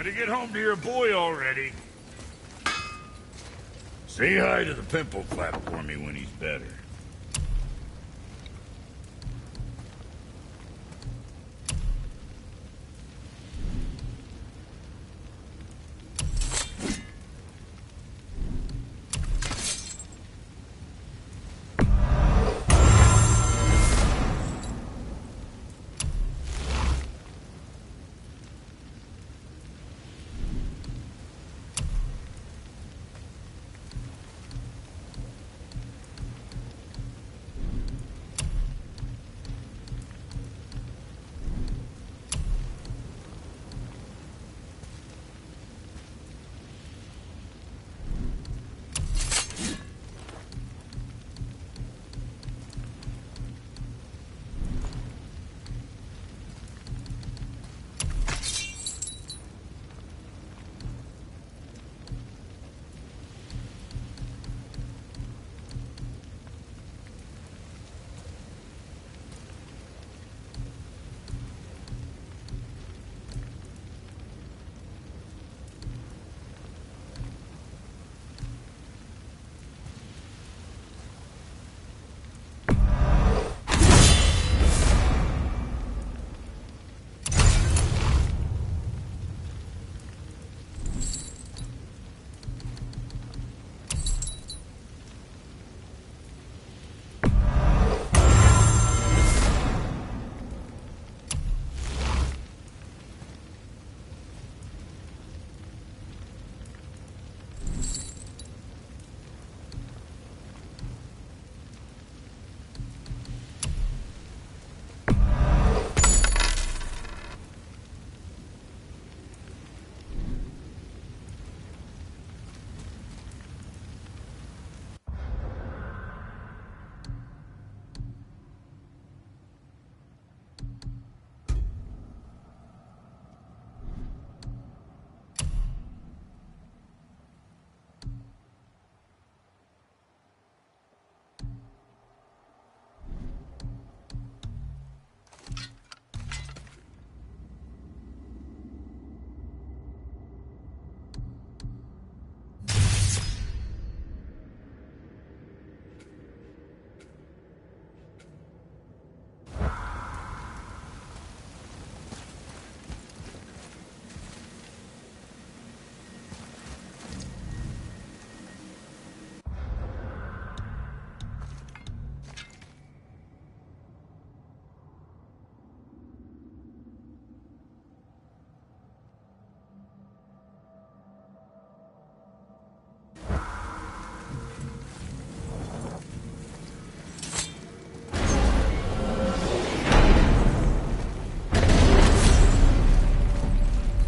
Better get home to your boy already. Say hi to the pimple flap for me when he's better.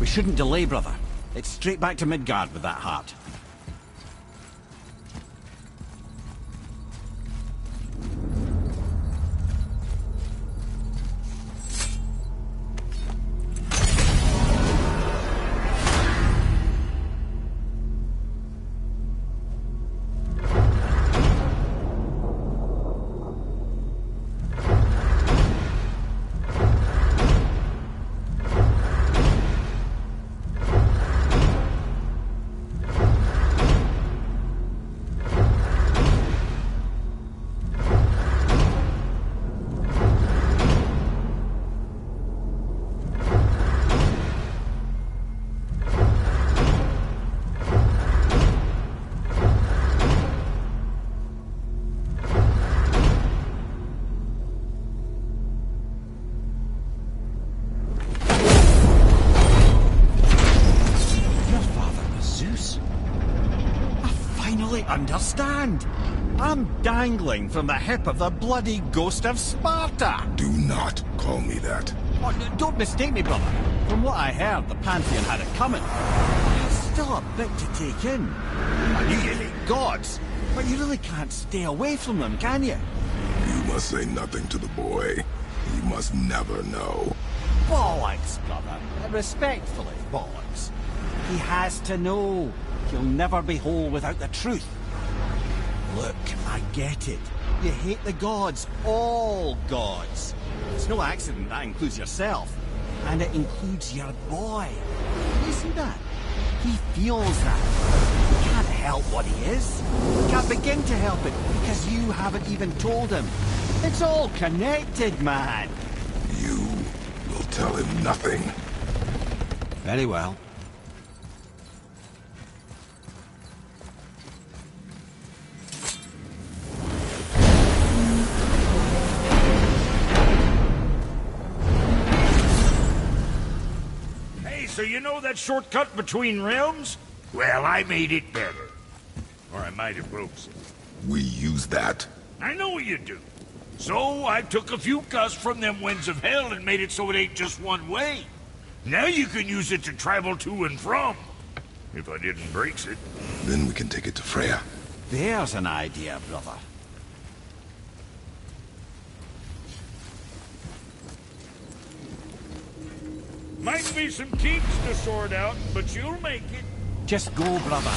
Shouldn't delay, brother. It's straight back to Midgard with that heart. Understand? I'm dangling from the hip of the bloody ghost of Sparta! Do not call me that. Oh, don't mistake me, brother. From what I heard, the Pantheon had it coming. It's still a bit to take in. I knew you hate gods, but you really can't stay away from them, can you? You must say nothing to the boy. He must never know. Bollocks, brother. Respectfully, bollocks. He has to know. He'll never be whole without the truth. Look, I get it. You hate the gods. All gods. It's no accident that includes yourself. And it includes your boy. He's see that? He feels that. He can't help what he is. He can't begin to help it because you haven't even told him. It's all connected, man. You will tell him nothing. Very well. So you know that shortcut between realms? Well, I made it better. Or I might have broke some. We use that. I know you do. So I took a few cuts from them winds of hell and made it so it ain't just one way. Now you can use it to travel to and from. If I didn't break it. Then we can take it to Freya. There's an idea, brother. Might be some kinks to sort out, but you'll make it. Just go, brother.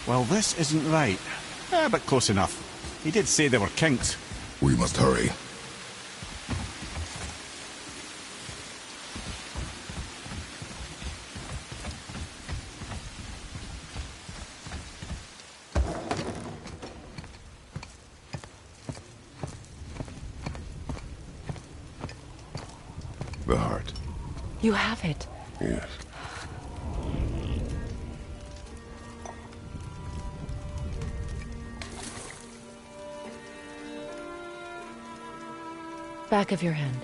Well, this isn't right. But close enough. He did say there were kinks. We must hurry. The heart. You have it. Yes. Back of your hand.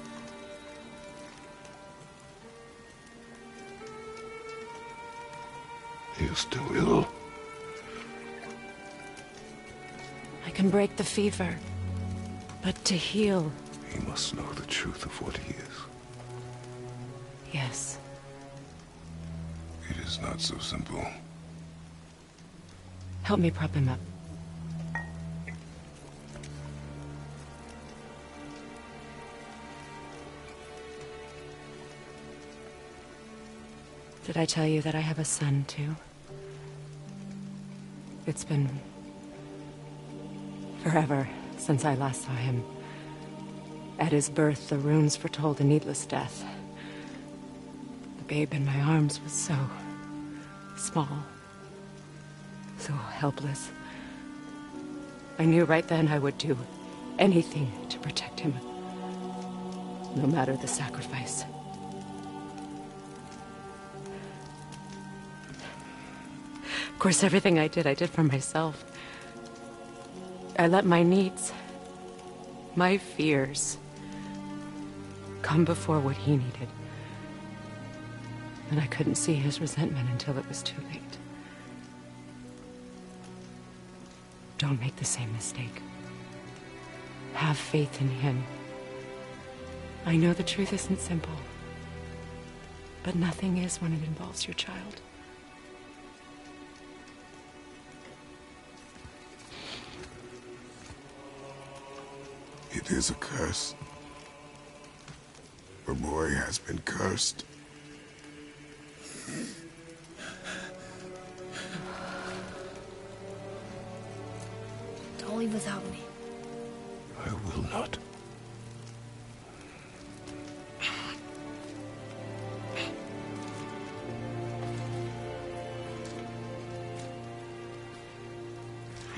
He is still ill. I can break the fever, but to heal... He must know the truth of what he is. Yes. It is not so simple. Help me prop him up. Did I tell you that I have a son, too? It's been... forever since I last saw him. At his birth, the runes foretold a needless death. The babe in my arms was so... small. So helpless. I knew right then I would do anything to protect him. No matter the sacrifice. Of course, everything I did for myself. I let my needs, my fears, come before what he needed. And I couldn't see his resentment until it was too late. Don't make the same mistake. Have faith in him. I know the truth isn't simple, but nothing is when it involves your child. It is a curse. The boy has been cursed. Don't leave without me. I will not.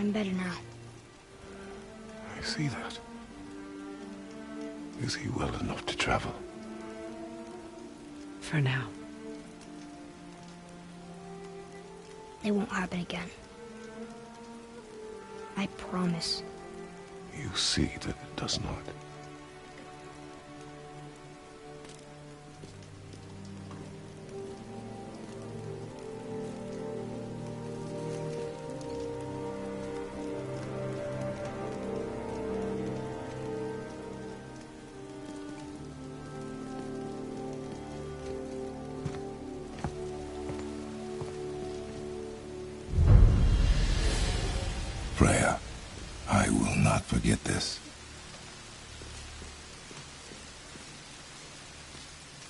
I'm better now. I see that. Is he well enough to travel? For now. It won't happen again. I promise. You see that it does not. Freya, I will not forget this.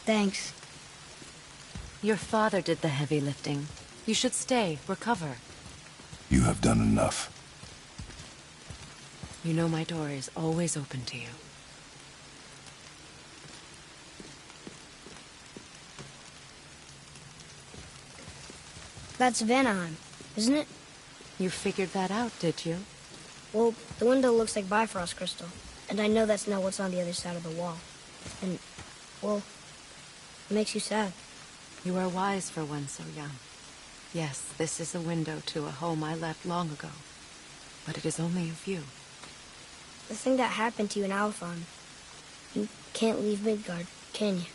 Thanks. Your father did the heavy lifting. You should stay, recover. You have done enough. You know my door is always open to you. That's Vanaheim, isn't it? You figured that out, did you? Well, the window looks like Bifrost crystal, and I know that's not what's on the other side of the wall. And, well, it makes you sad. You are wise for one so young. Yes, this is a window to a home I left long ago. But it is only a view. The thing that happened to you in Alfheim, you can't leave Midgard, can you?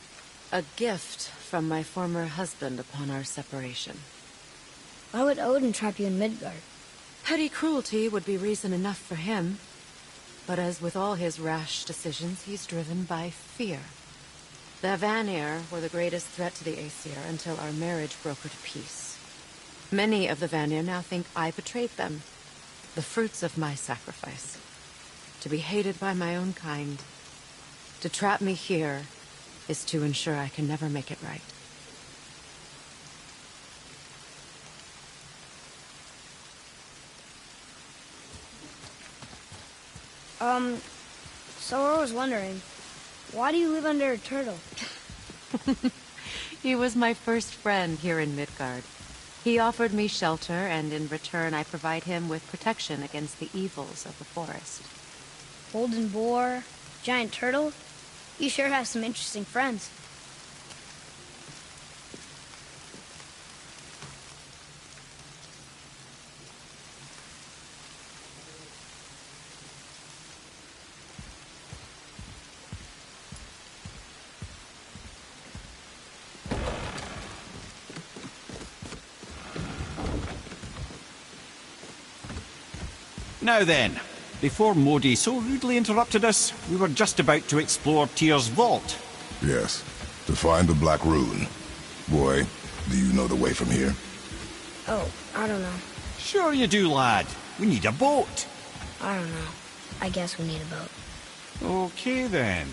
A gift from my former husband upon our separation. Why would Odin trap you in Midgard? Petty cruelty would be reason enough for him. But as with all his rash decisions, he's driven by fear. The Vanir were the greatest threat to the Aesir until our marriage brokered peace. Many of the Vanir now think I betrayed them. The fruits of my sacrifice. To be hated by my own kind. To trap me here is to ensure I can never make it right. So I was wondering, why do you live under a turtle? He was my first friend here in Midgard. He offered me shelter, and in return I provide him with protection against the evils of the forest. Golden boar, giant turtle? You sure have some interesting friends. Now then, before Modi so rudely interrupted us, we were just about to explore Tyr's vault. Yes, to find the Black Rune. Boy, do you know the way from here? Oh, I don't know. Sure you do, lad. We need a boat. I don't know. I guess we need a boat. Okay then.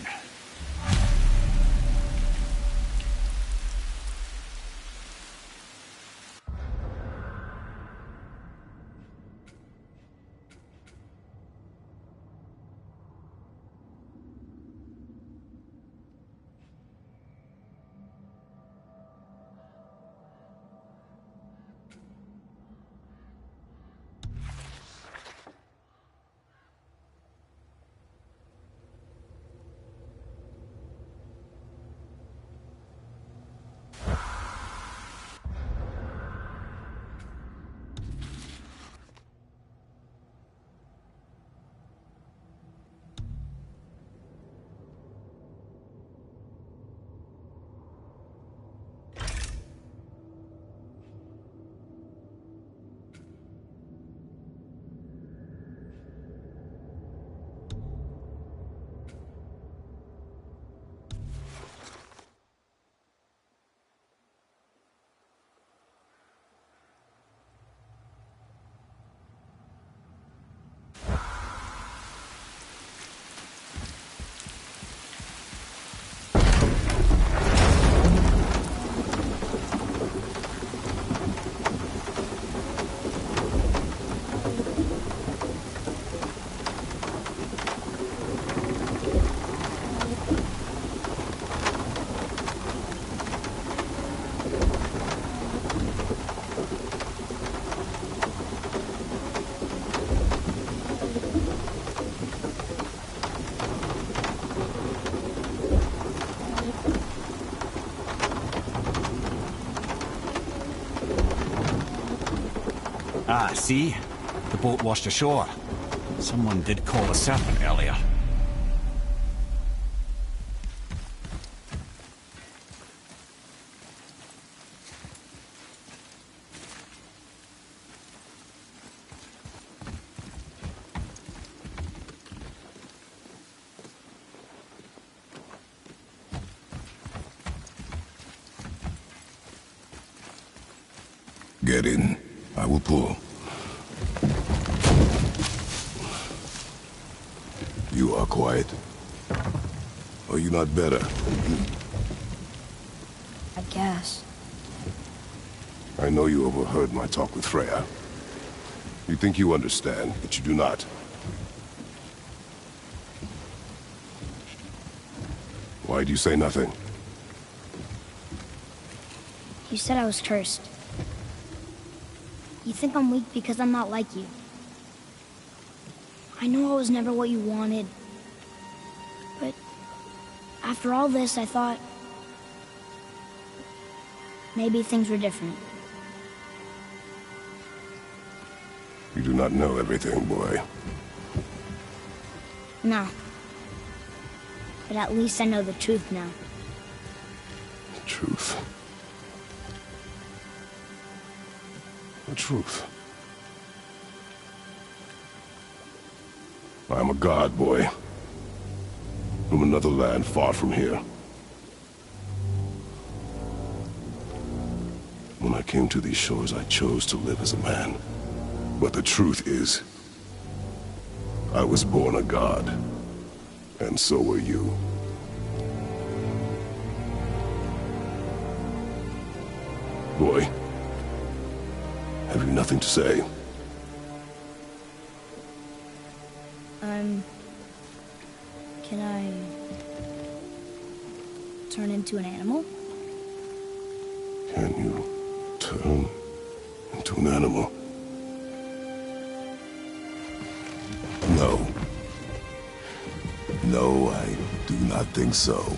Ah, see? The boat washed ashore. Someone did call a serpent earlier. Get in. I will pull. You are quiet. Are you not better? I guess. I know you overheard my talk with Freya. You think you understand, but you do not. Why do you say nothing? You said I was cursed. You think I'm weak because I'm not like you. I know I was never what you wanted. But after all this, I thought maybe things were different. You do not know everything, boy. No. But at least I know the truth now. The truth. The truth. I am a god, boy. From another land far from here. When I came to these shores, I chose to live as a man. But the truth is, I was born a god. And so were you. Boy, have you nothing to say? Can I turn into an animal? Can you turn into an animal? No. No, I do not think so.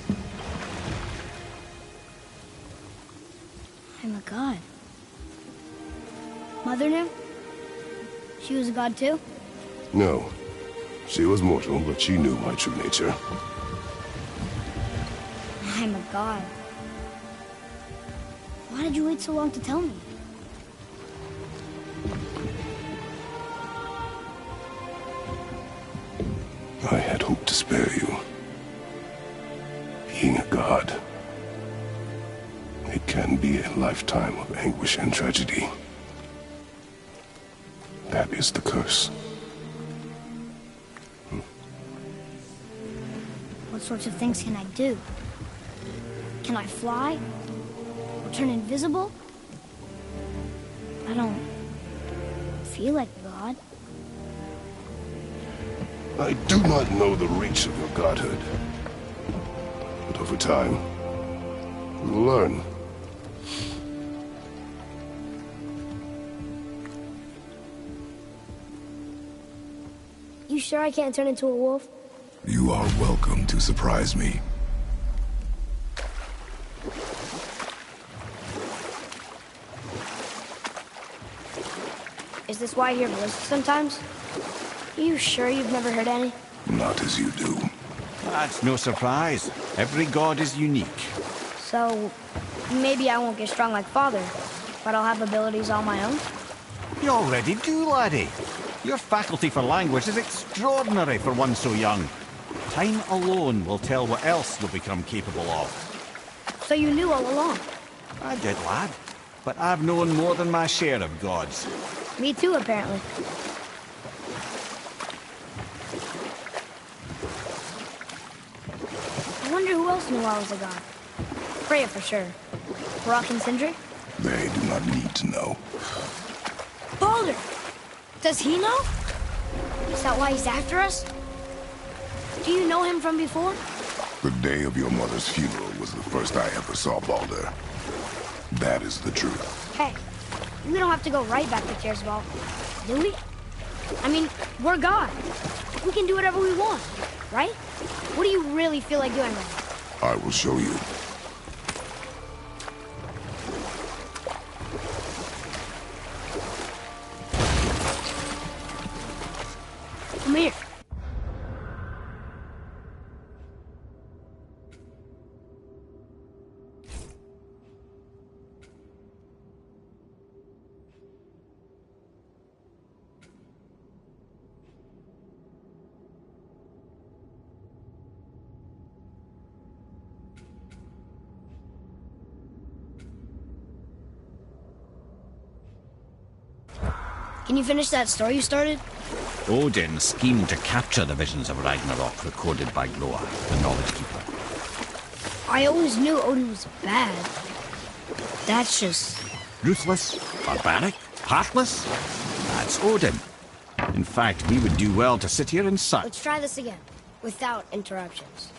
I'm a god. Mother knew? She was a god too? No. She was mortal, but she knew my true nature. I'm a god. Why did you wait so long to tell me? I had hoped to spare you. Being a god, it can be a lifetime of anguish and tragedy. That is the curse. What sorts of things can I do? Can I fly? Or turn invisible? I don't feel like a god. I do not know the reach of your godhood. But over time, you will learn. You sure I can't turn into a wolf? You are welcome to surprise me. Is this why I hear voices sometimes? Are you sure you've never heard any? Not as you do. That's no surprise. Every god is unique. So, maybe I won't get strong like Father, but I'll have abilities all my own? You already do, laddie. Your faculty for language is extraordinary for one so young. Time alone will tell what else you'll become capable of. So you knew all along? I did, lad. But I've known more than my share of gods. Me too, apparently. I wonder who else knew I was a god. Freya for sure. Brock and Sindri? They do not need to know. Baldur! Does he know? Is that why he's after us? Do you know him from before? The day of your mother's funeral was the first I ever saw Baldur. That is the truth. Hey, we don't have to go right back to Tearsball, do we? I mean, we're God. We can do whatever we want, right? What do you really feel like doing right now? I will show you. Can you finish that story you started? Odin schemed to capture the visions of Ragnarok recorded by Gloa, the Knowledge Keeper. I always knew Odin was bad. That's just... Ruthless, barbaric, heartless? That's Odin. In fact, we would do well to sit here and suck. Let's try this again, without interruptions.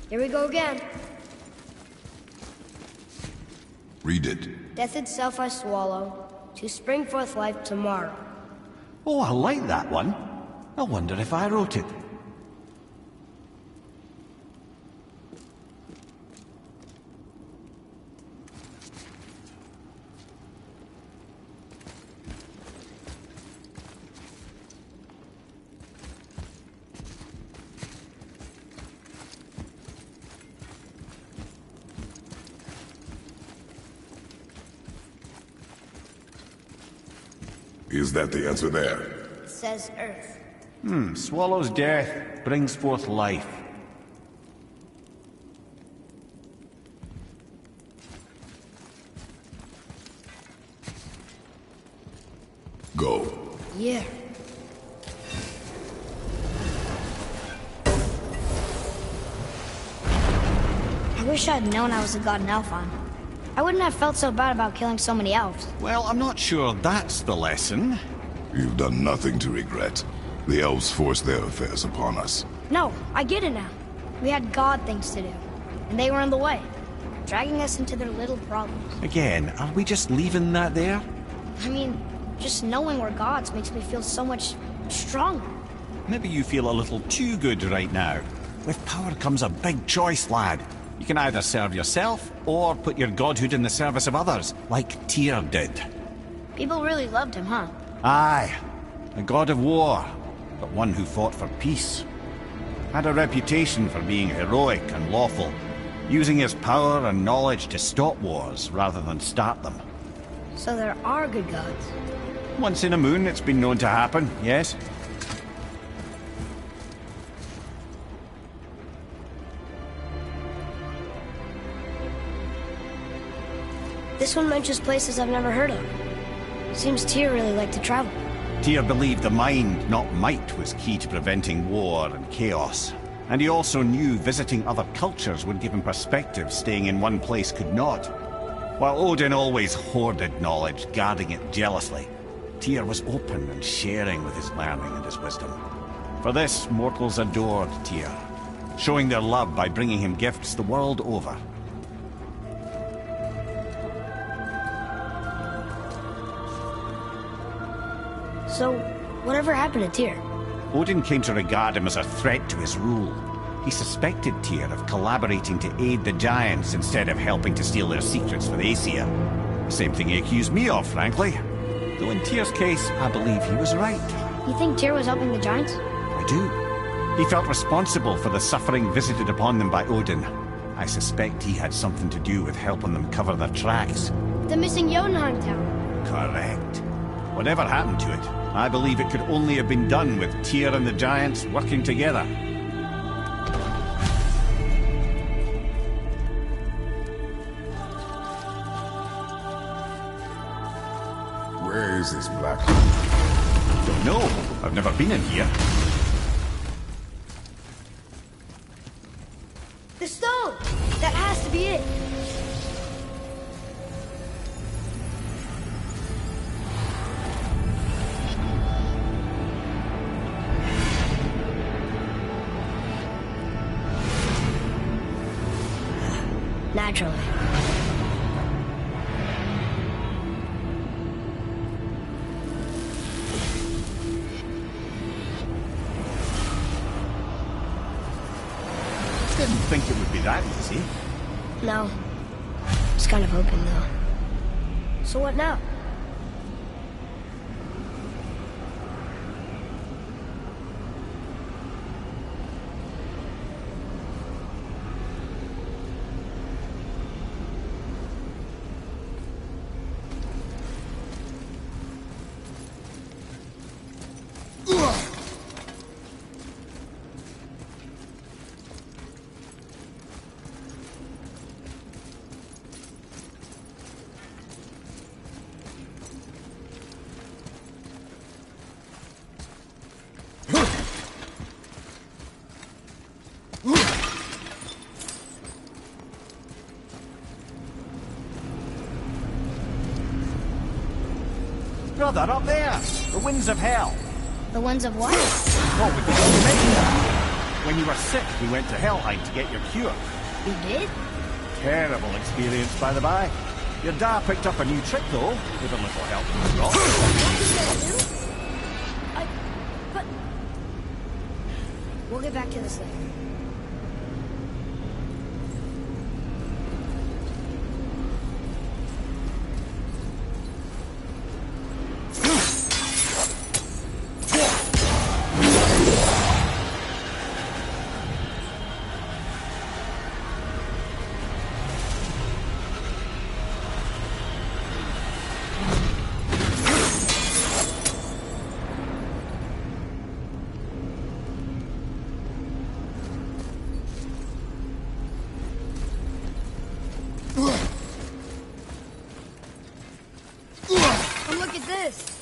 Here we go again. Read it. Death itself I swallow, to spring forth life tomorrow. Oh, I like that one. I wonder if I wrote it. Is that the answer there? It says Earth. Swallows death, brings forth life. Go. Yeah. I wish I'd known I was a god in Elfon. I wouldn't have felt so bad about killing so many elves. Well, I'm not sure that's the lesson. You've done nothing to regret. The elves forced their affairs upon us. No, I get it now. We had god things to do, and they were in the way, dragging us into their little problems. Again, are we just leaving that there? I mean, just knowing we're gods makes me feel so much stronger. Maybe you feel a little too good right now. With power comes a big choice, lad. You can either serve yourself, or put your godhood in the service of others, like Tyr did. People really loved him, huh? Aye, a god of war, but one who fought for peace. Had a reputation for being heroic and lawful, using his power and knowledge to stop wars rather than start them. So there are good gods. Once in a moon, it's been known to happen, yes? This one mentions places I've never heard of. Seems Tyr really liked to travel. Tyr believed the mind, not might, was key to preventing war and chaos. And he also knew visiting other cultures would give him perspective staying in one place could not. While Odin always hoarded knowledge, guarding it jealously, Tyr was open and sharing with his learning and his wisdom. For this, mortals adored Tyr, showing their love by bringing him gifts the world over. So, whatever happened to Tyr? Odin came to regard him as a threat to his rule. He suspected Tyr of collaborating to aid the giants instead of helping to steal their secrets for the Aesir. The same thing he accused me of, frankly. Though in Tyr's case, I believe he was right. You think Tyr was helping the giants? I do. He felt responsible for the suffering visited upon them by Odin. I suspect he had something to do with helping them cover their tracks. The missing Jotunheim town. Correct. Whatever happened to it, I believe it could only have been done with Tyr and the giants working together. Where is this black? Don't know. I've never been in here. The stone! That has to be it! Naturally. Didn't think it would be that easy. No. Was kind of hoping, though. So what now? Brother, up there! The winds of hell! The ones of what? Oh, we forgot to mention that. When you were sick, we went to Helheim to get your cure. You did? Terrible experience, by the by. Your dad picked up a new trick, though, with a little help from the rock. But... We'll get back to this later. Look at this!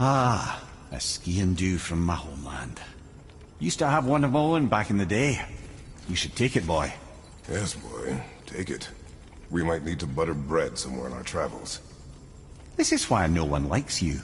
Ah, a ski and do from my homeland. Used to have one of my own back in the day. You should take it, boy. Yes, boy. Take it. We might need to butter bread somewhere in our travels. This is why no one likes you.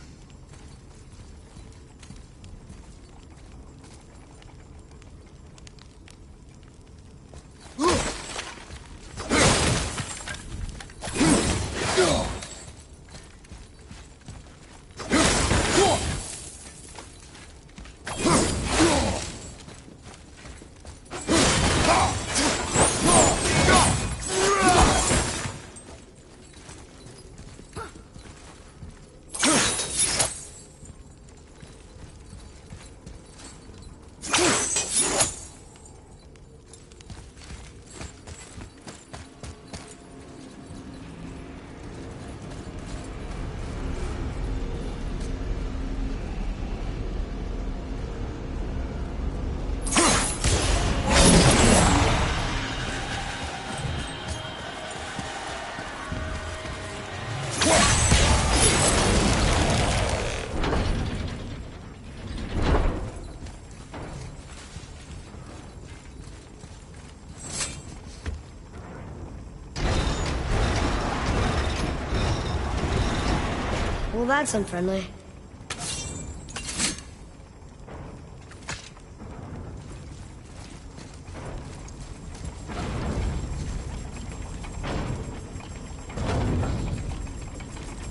Well, that's unfriendly.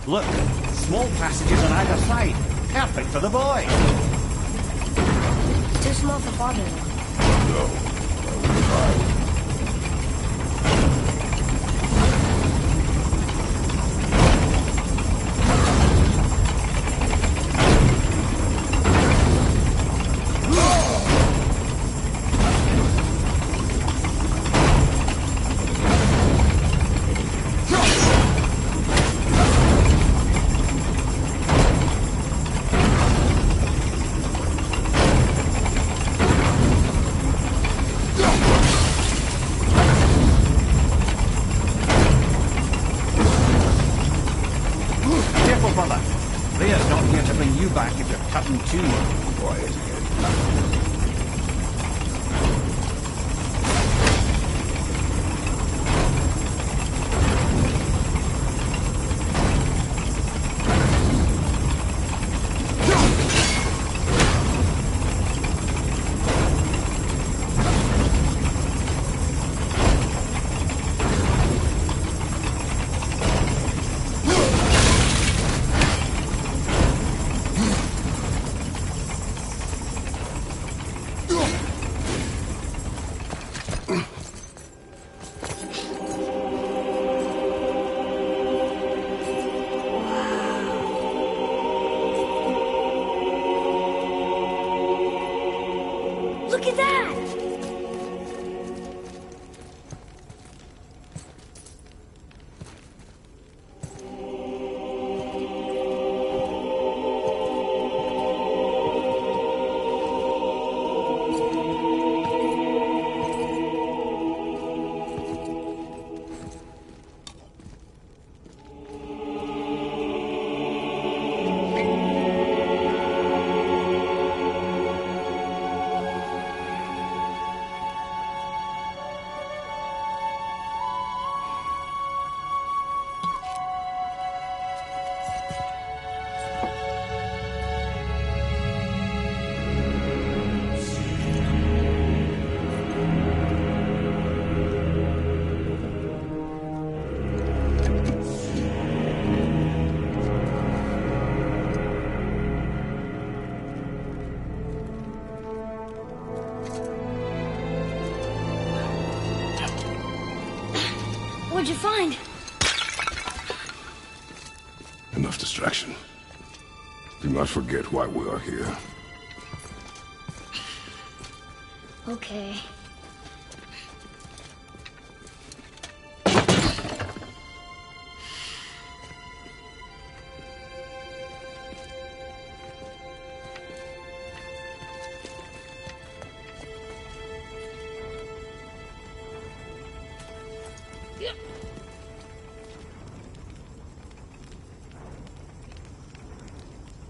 Look, small passages on either side. Perfect for the boy. It's too small for father. No. I will try. Brother. Rhea's not here to bring you back if you're cutting too. Quiet. Look at that! What'd you find? Enough distraction. Do not forget why we are here. Okay.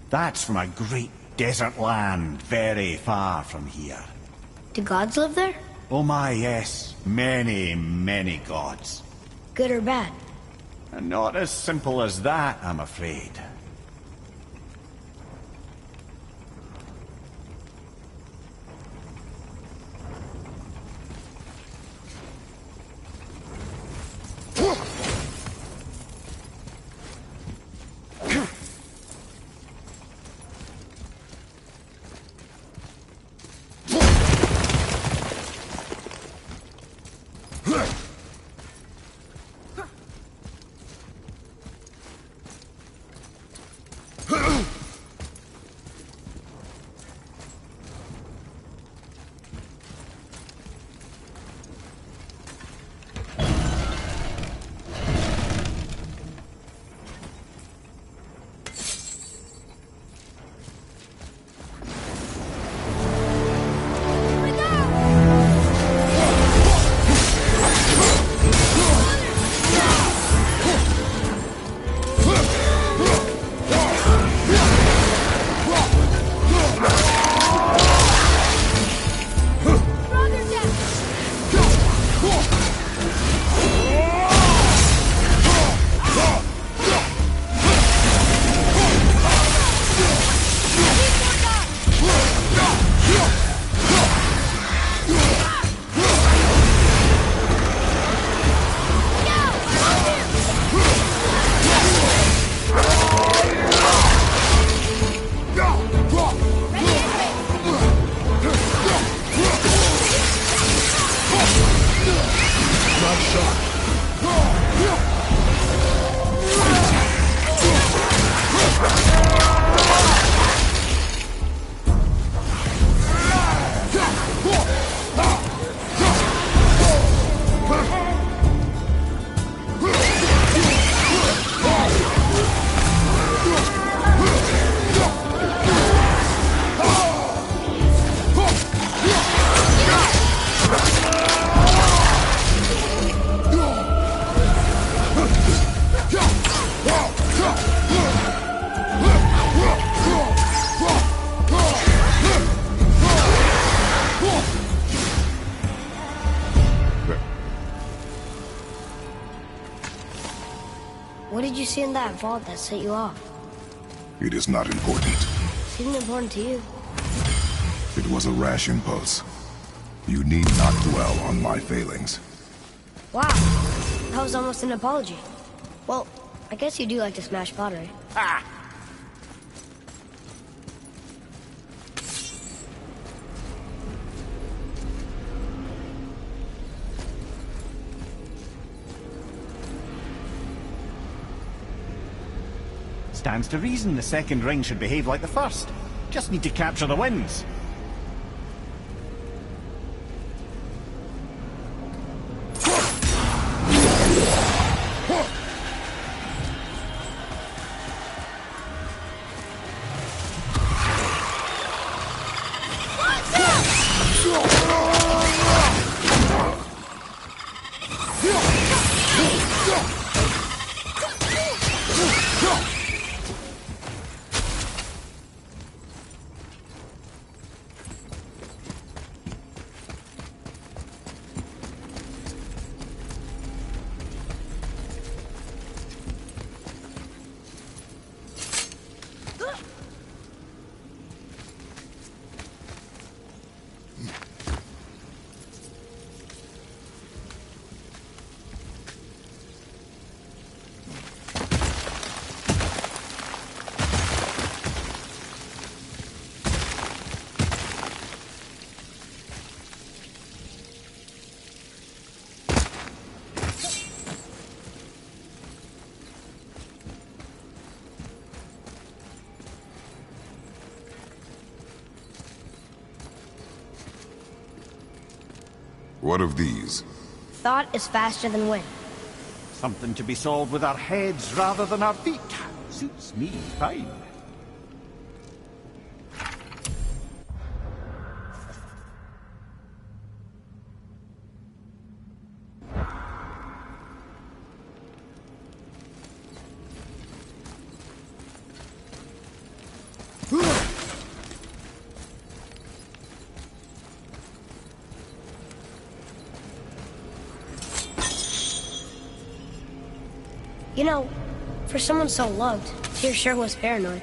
That's from a great desert land, very far from here. Do gods live there? Oh my, yes. Many, many gods. Good or bad? And not as simple as that, I'm afraid. What did you see in that vault that set you off? It is not important. Seemed important to you. It was a rash impulse. You need not dwell on my failings. Wow, that was almost an apology. Well, I guess you do like to smash pottery. Ha! Stands to reason the second ring should behave like the first. Just need to capture the winds. What of these? Thought is faster than wind. Something to be solved with our heads rather than our feet. Suits me fine. You know, for someone so loved, Tyr sure was paranoid.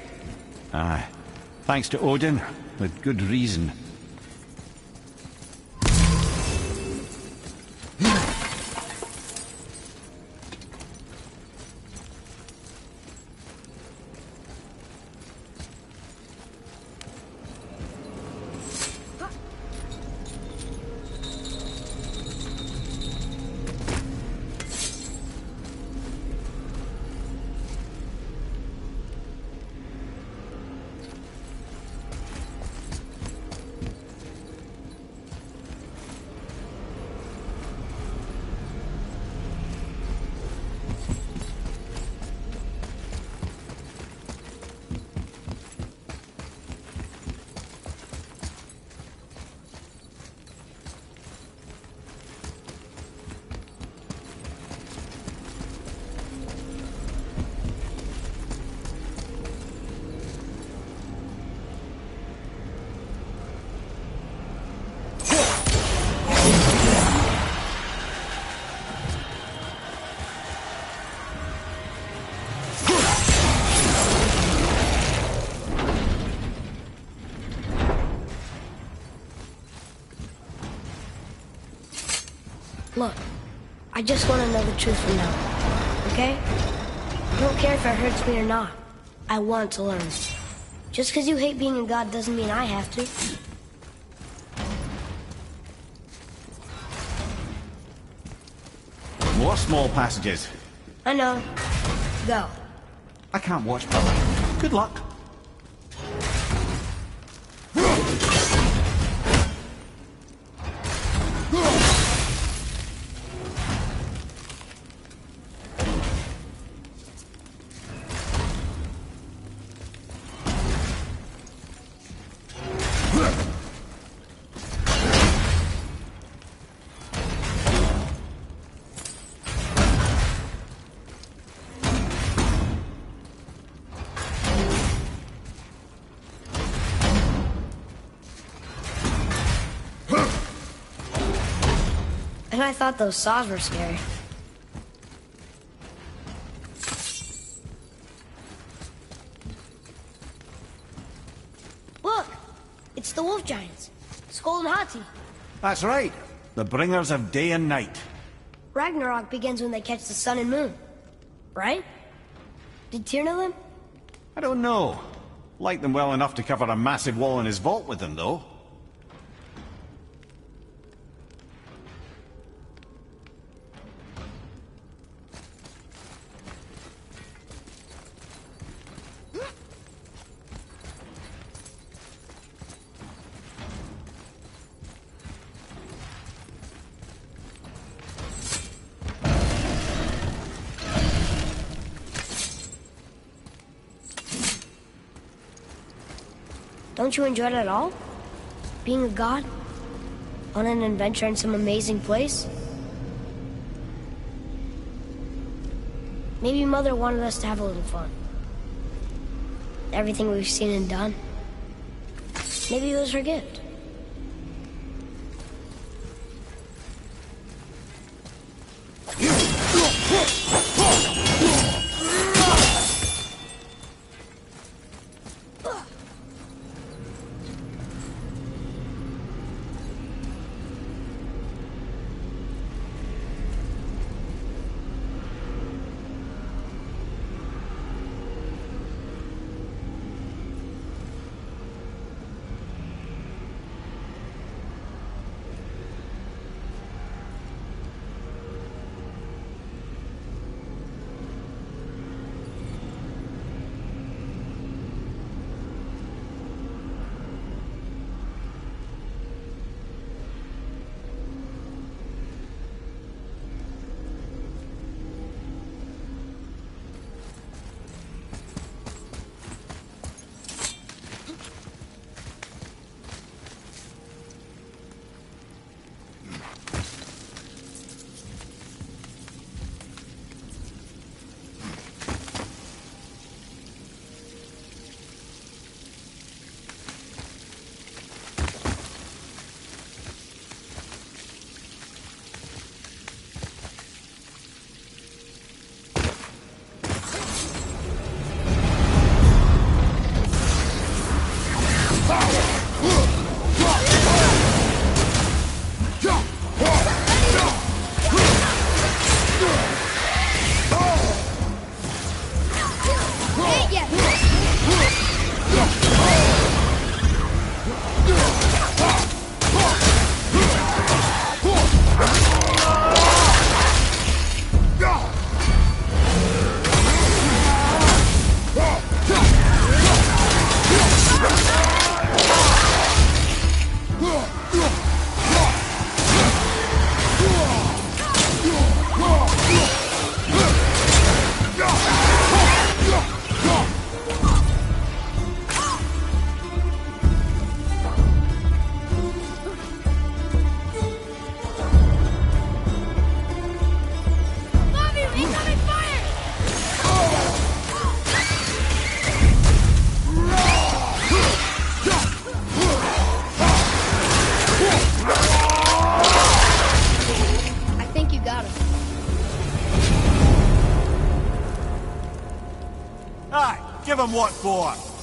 Aye. Thanks to Odin, with good reason. Look, I just want to know the truth from now, okay? I don't care if it hurts me or not. I want to learn. Just because you hate being a god doesn't mean I have to. More small passages. I know. Go. I can't watch, brother. Good luck. And I thought those saws were scary. Look! It's the wolf giants. Skull and Hati. That's right. The bringers of day and night. Ragnarok begins when they catch the sun and moon. Right? Did Tyr know them? I don't know. Like them well enough to cover a massive wall in his vault with them, though. Don't you enjoy it at all? Being a god? On an adventure in some amazing place? Maybe Mother wanted us to have a little fun. Everything we've seen and done. Maybe it was her gift. them what for!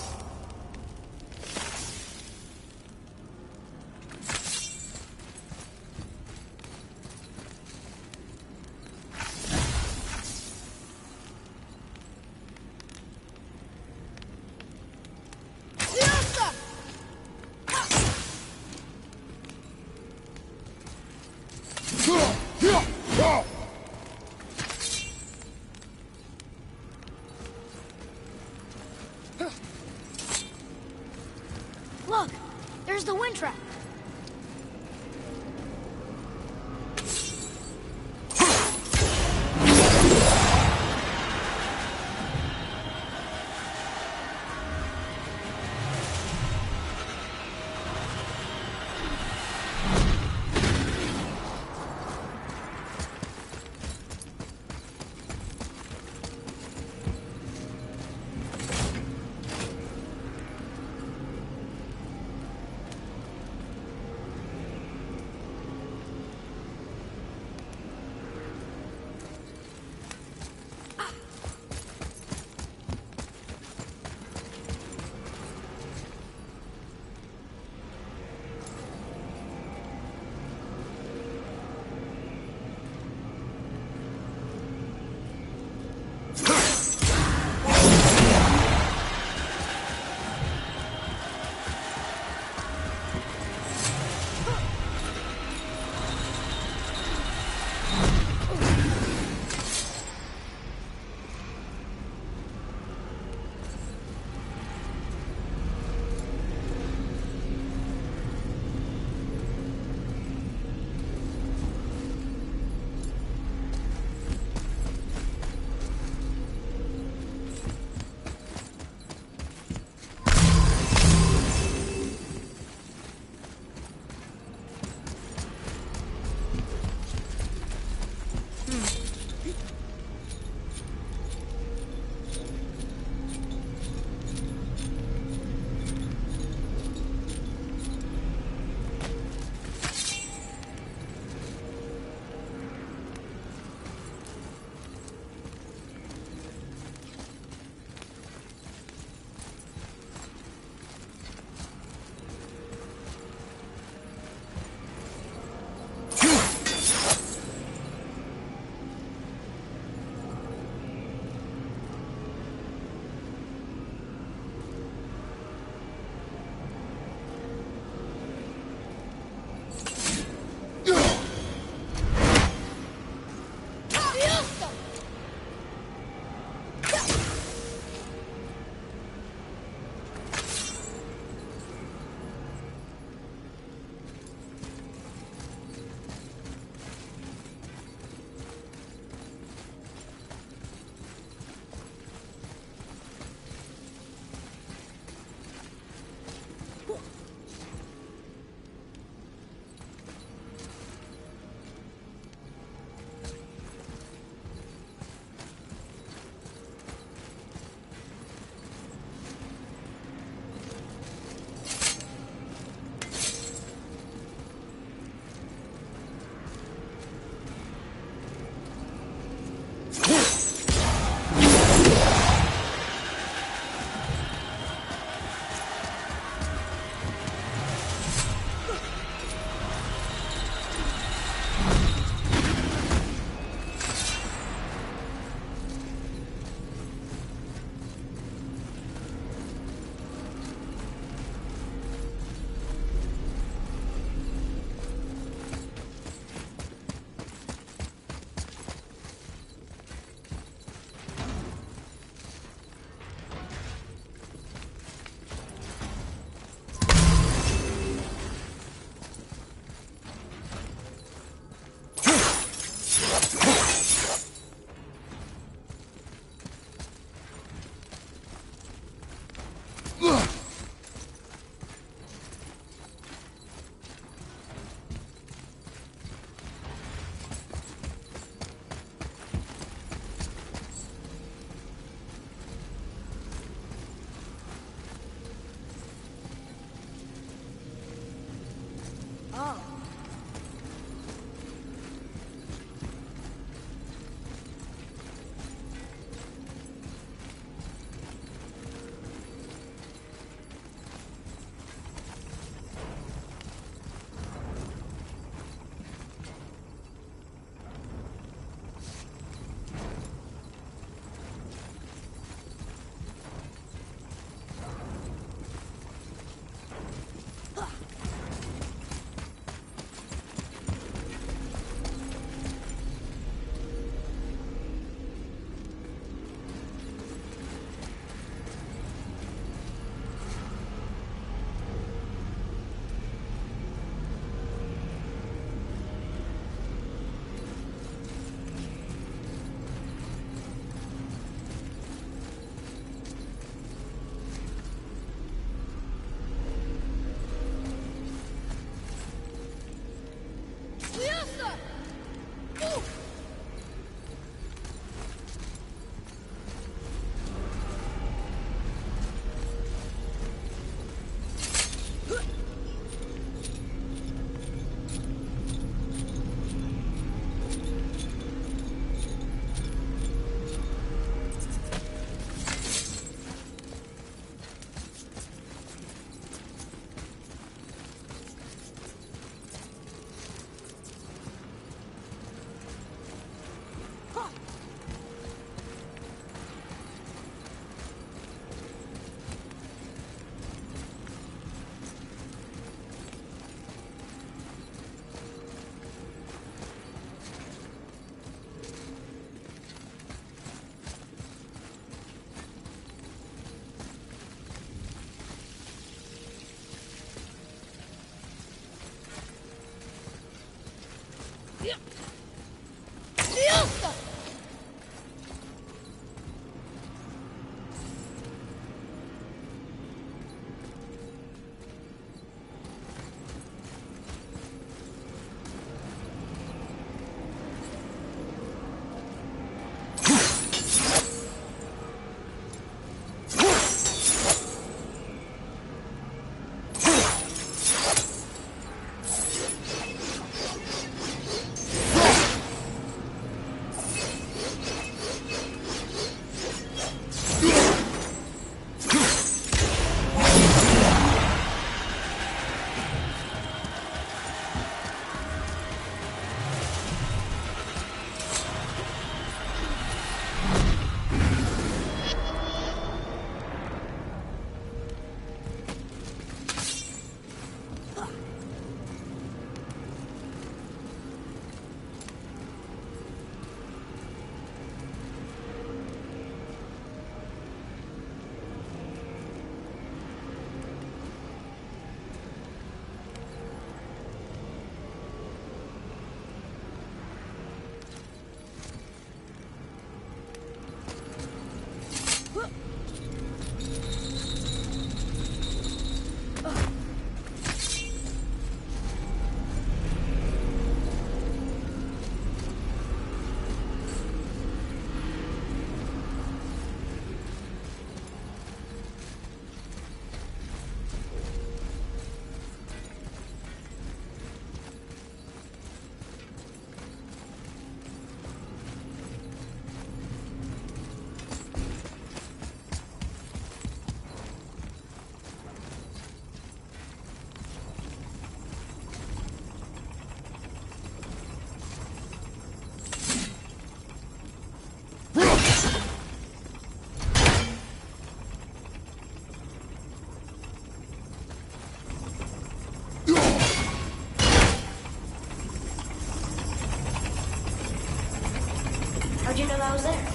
How'd you know that was there?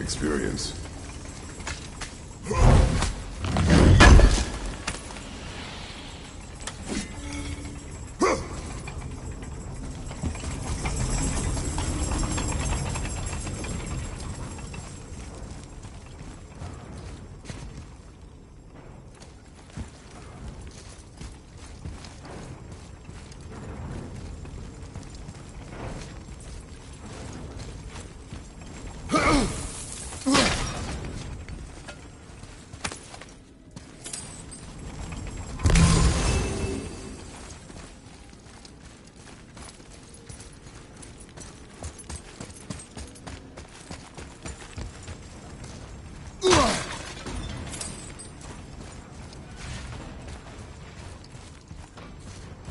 Experience.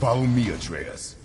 Follow me, Atreus.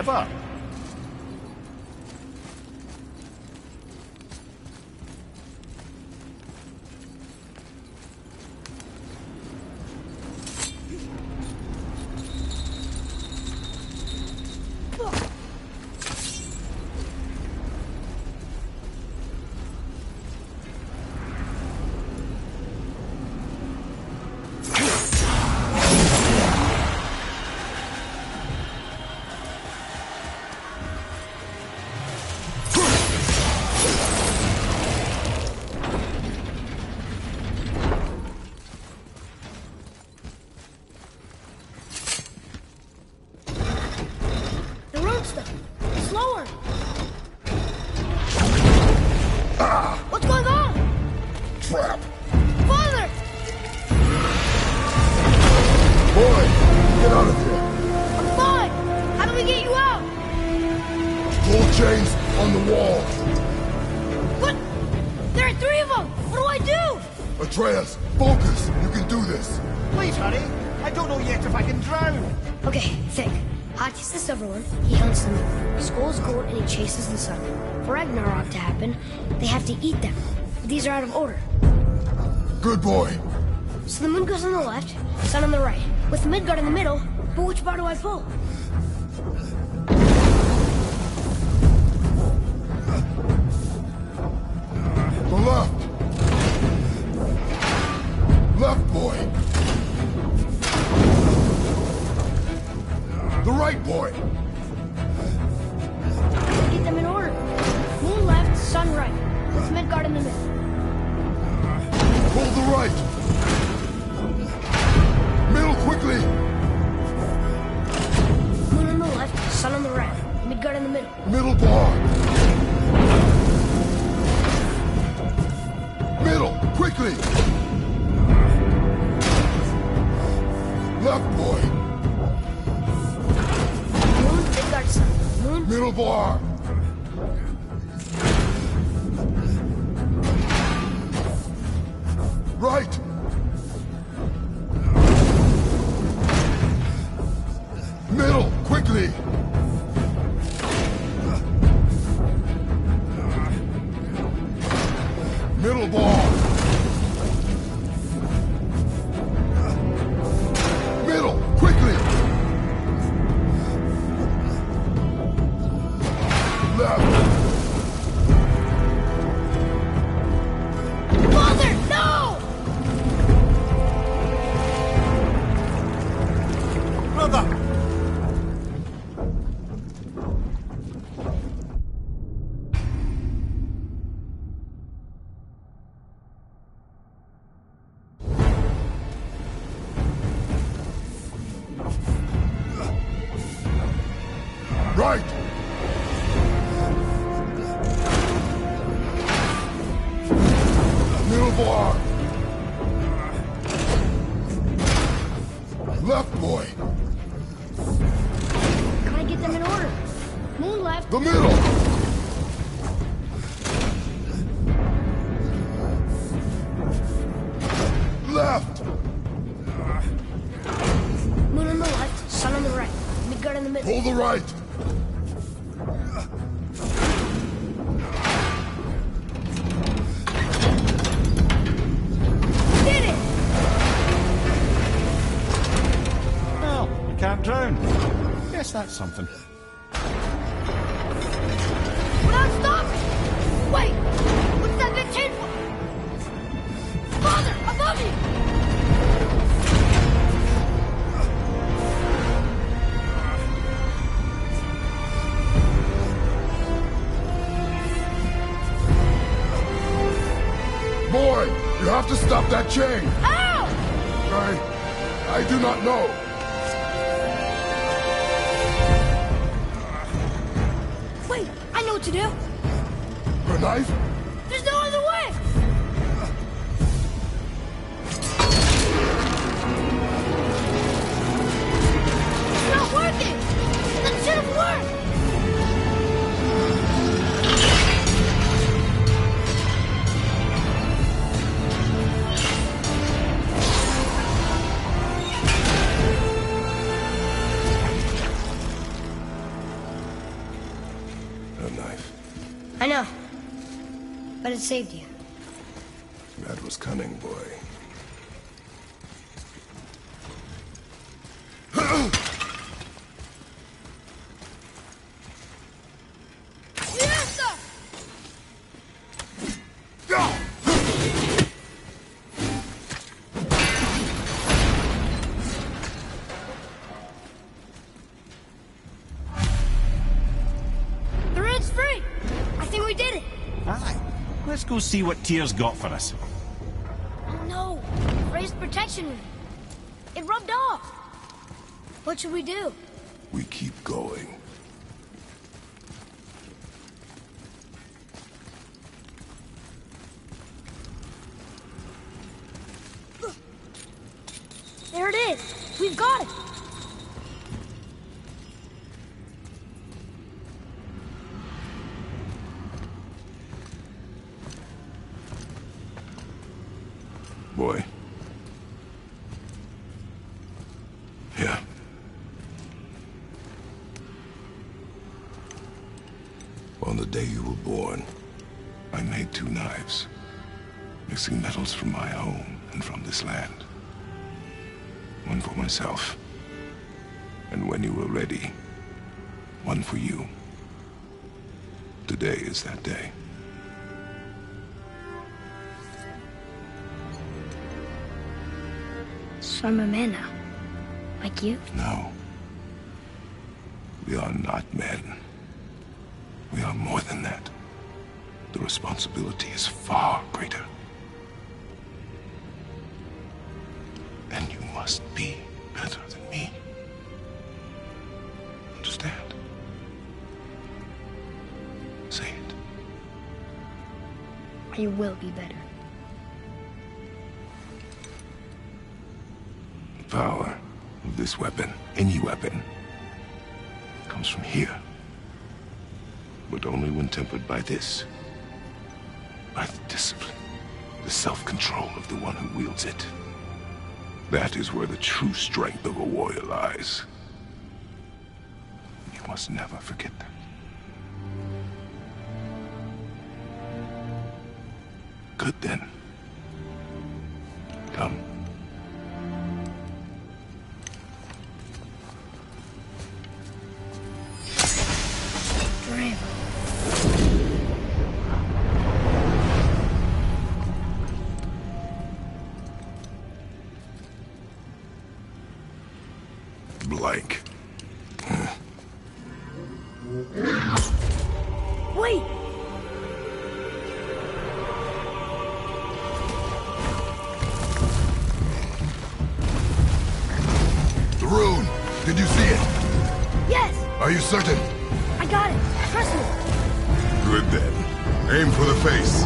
ever. Chases the sun. For Ragnarok to happen, they have to eat them. These are out of order. Good boy. So the moon goes on the left, sun on the right, with Midgard in the middle, but which bar do I pull? The left. Left, boy. The right, boy. Get them in order. Moon left, sun right, with Midgard in the middle. Pull the right. Middle, quickly. Moon on the left, sun on the right, Midgard in the middle. Middle bar. Middle, quickly. Left, boy. Moon, Midgard, sun. Moon. Middle bar. Right. Middle, quickly. Middle bar. Middle, quickly. Left. Father, no! Brother! Right. Middle bar. Left, boy. Can I get them in order? Moon left. The middle. Left. Moon on the left, sun on the right, Midgard in the middle. Pull the right. Did it! Well, you can't drown. Guess that's something. Without stopping! Wait! What's that big chain for? Father, above you! Boy, you have to stop that chain. Ow! I do not know. Wait, I know what to do. The knife? There's no other way! It's not working! That should have worked! knife. I know. But it saved you. That was cunning, boy. The red's free! I think we did it! Aye. Let's go see what Tyr's got for us. Oh no! Raised protection ring. It rubbed off. What should we do? We keep going. There it is! We've got it! Boy. Yeah. On the day you were born, I made 2 knives, mixing metals from my home and from this land. One for myself, and when you were ready, one for you. Today is that day. So I'm a man now. Like you? No. We are not men. We are more than that. The responsibility is far greater. And you must be better than me. Understand? Say it. You will be better. The power of this weapon, any weapon, comes from here. But only when tempered by this. By the discipline, the self-control of the one who wields it. That is where the true strength of a warrior lies. You must never forget that. Good then. Come. Forever. Blank. Wait! The rune! Did you see it? Yes! Are you certain? I got it! Trust me! Good then. Aim for the face.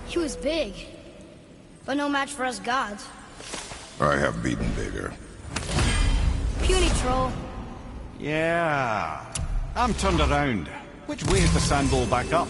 He was big, but no match for us gods. I have beaten bigger. control? Yeah. I'm turned around. Which way is the sandball back up?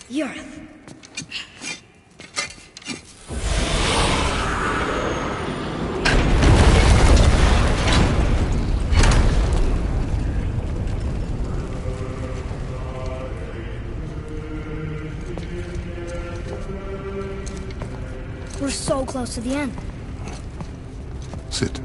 The Earth. We're so close to the end. Sit.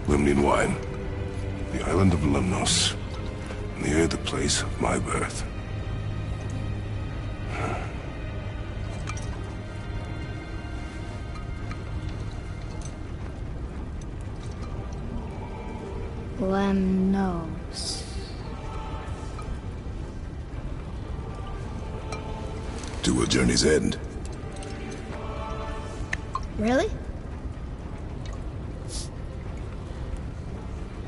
Limnian wine. The island of Lemnos. Near the place of my birth. Lemnos. To a journey's end. Really?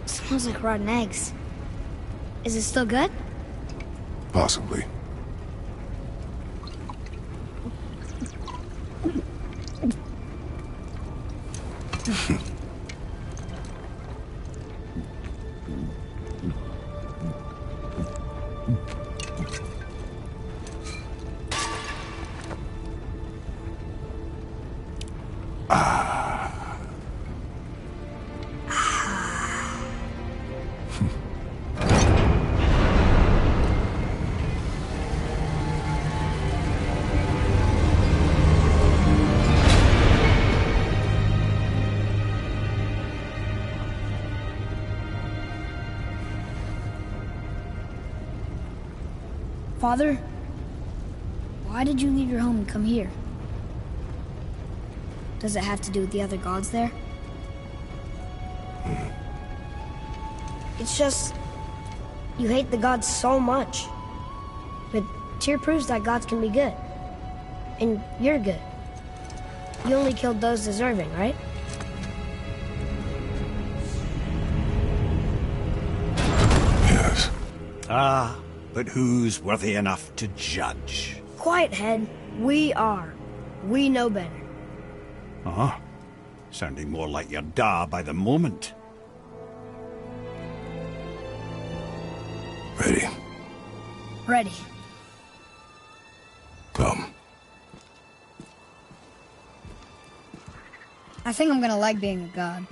Smells like rotten eggs. Is it still good? Possibly. Father, why did you leave your home and come here? Does it have to do with the other gods there? It's just... you hate the gods so much. But Tyr proves that gods can be good. And you're good. You only killed those deserving, right? Yes. Ah, but who's worthy enough to judge? Quiet, head. We are. We know better. Uh-huh. Sounding more like your da by the moment. Ready. Ready. Come. I think I'm gonna like being a god.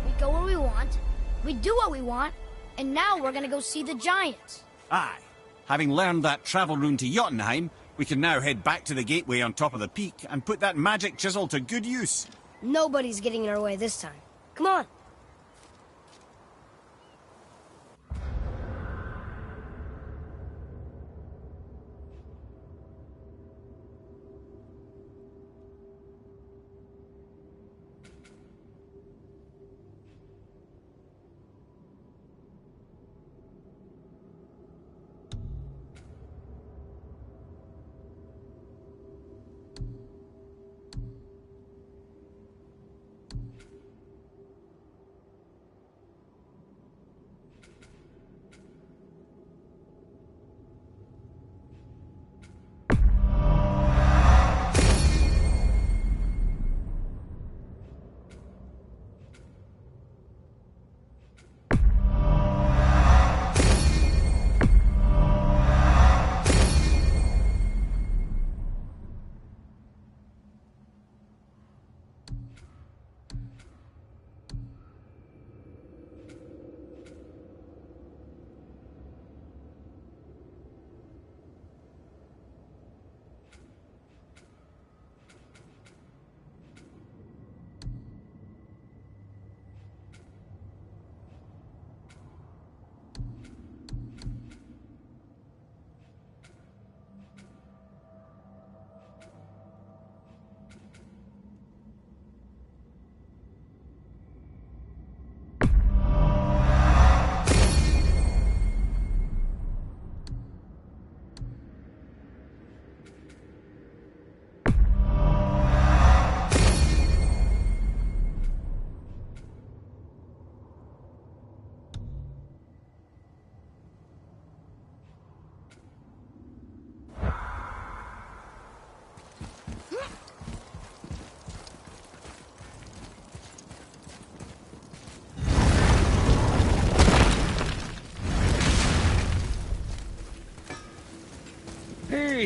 We go where we want, we do what we want, and now we're gonna go see the giants. Aye. Having learned that travel rune to Jotunheim, we can now head back to the gateway on top of the peak and put that magic chisel to good use. Nobody's getting in our way this time. Come on.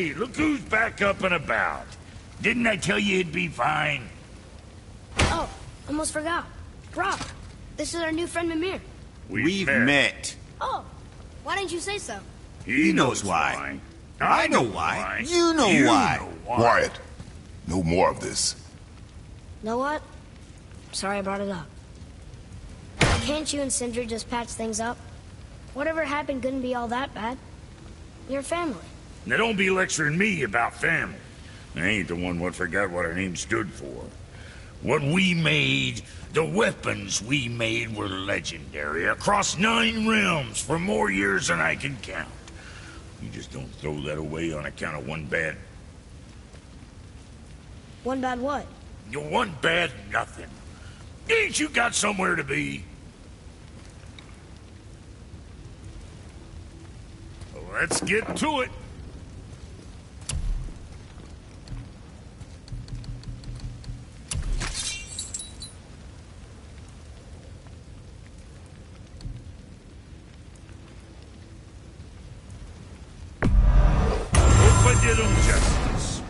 Hey, look who's back up and about. Didn't I tell you it'd be fine? Oh, almost forgot. Rob, this is our new friend Mimir. We've met. Oh, why didn't you say so? He knows why. I know why. You know why. Quiet. No more of this. Know what? Sorry I brought it up. Can't you and Sindri just patch things up? Whatever happened couldn't be all that bad. You're family. Now don't be lecturing me about family. I ain't the one what forgot what our name stood for. What we made, the weapons we made were legendary across 9 realms for more years than I can count. You just don't throw that away on account of one bad... One bad what? One bad nothing. Ain't you got somewhere to be? Let's get to it. Hope I did him justice.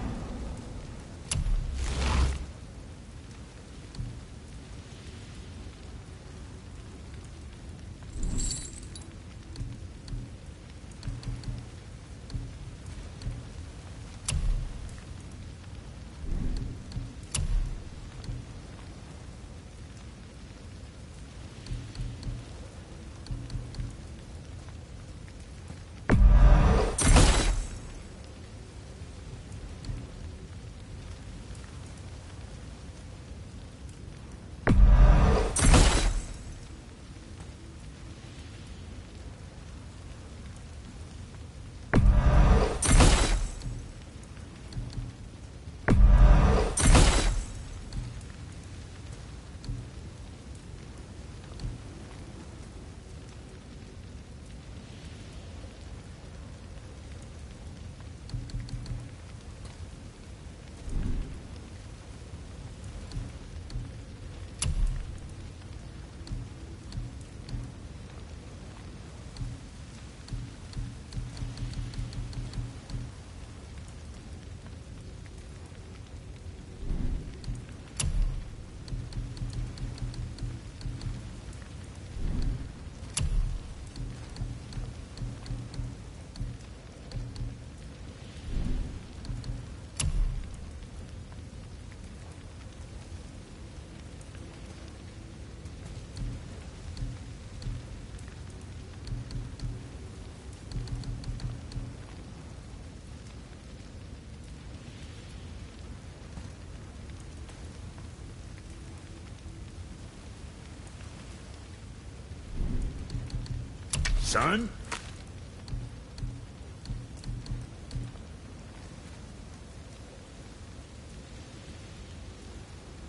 Son?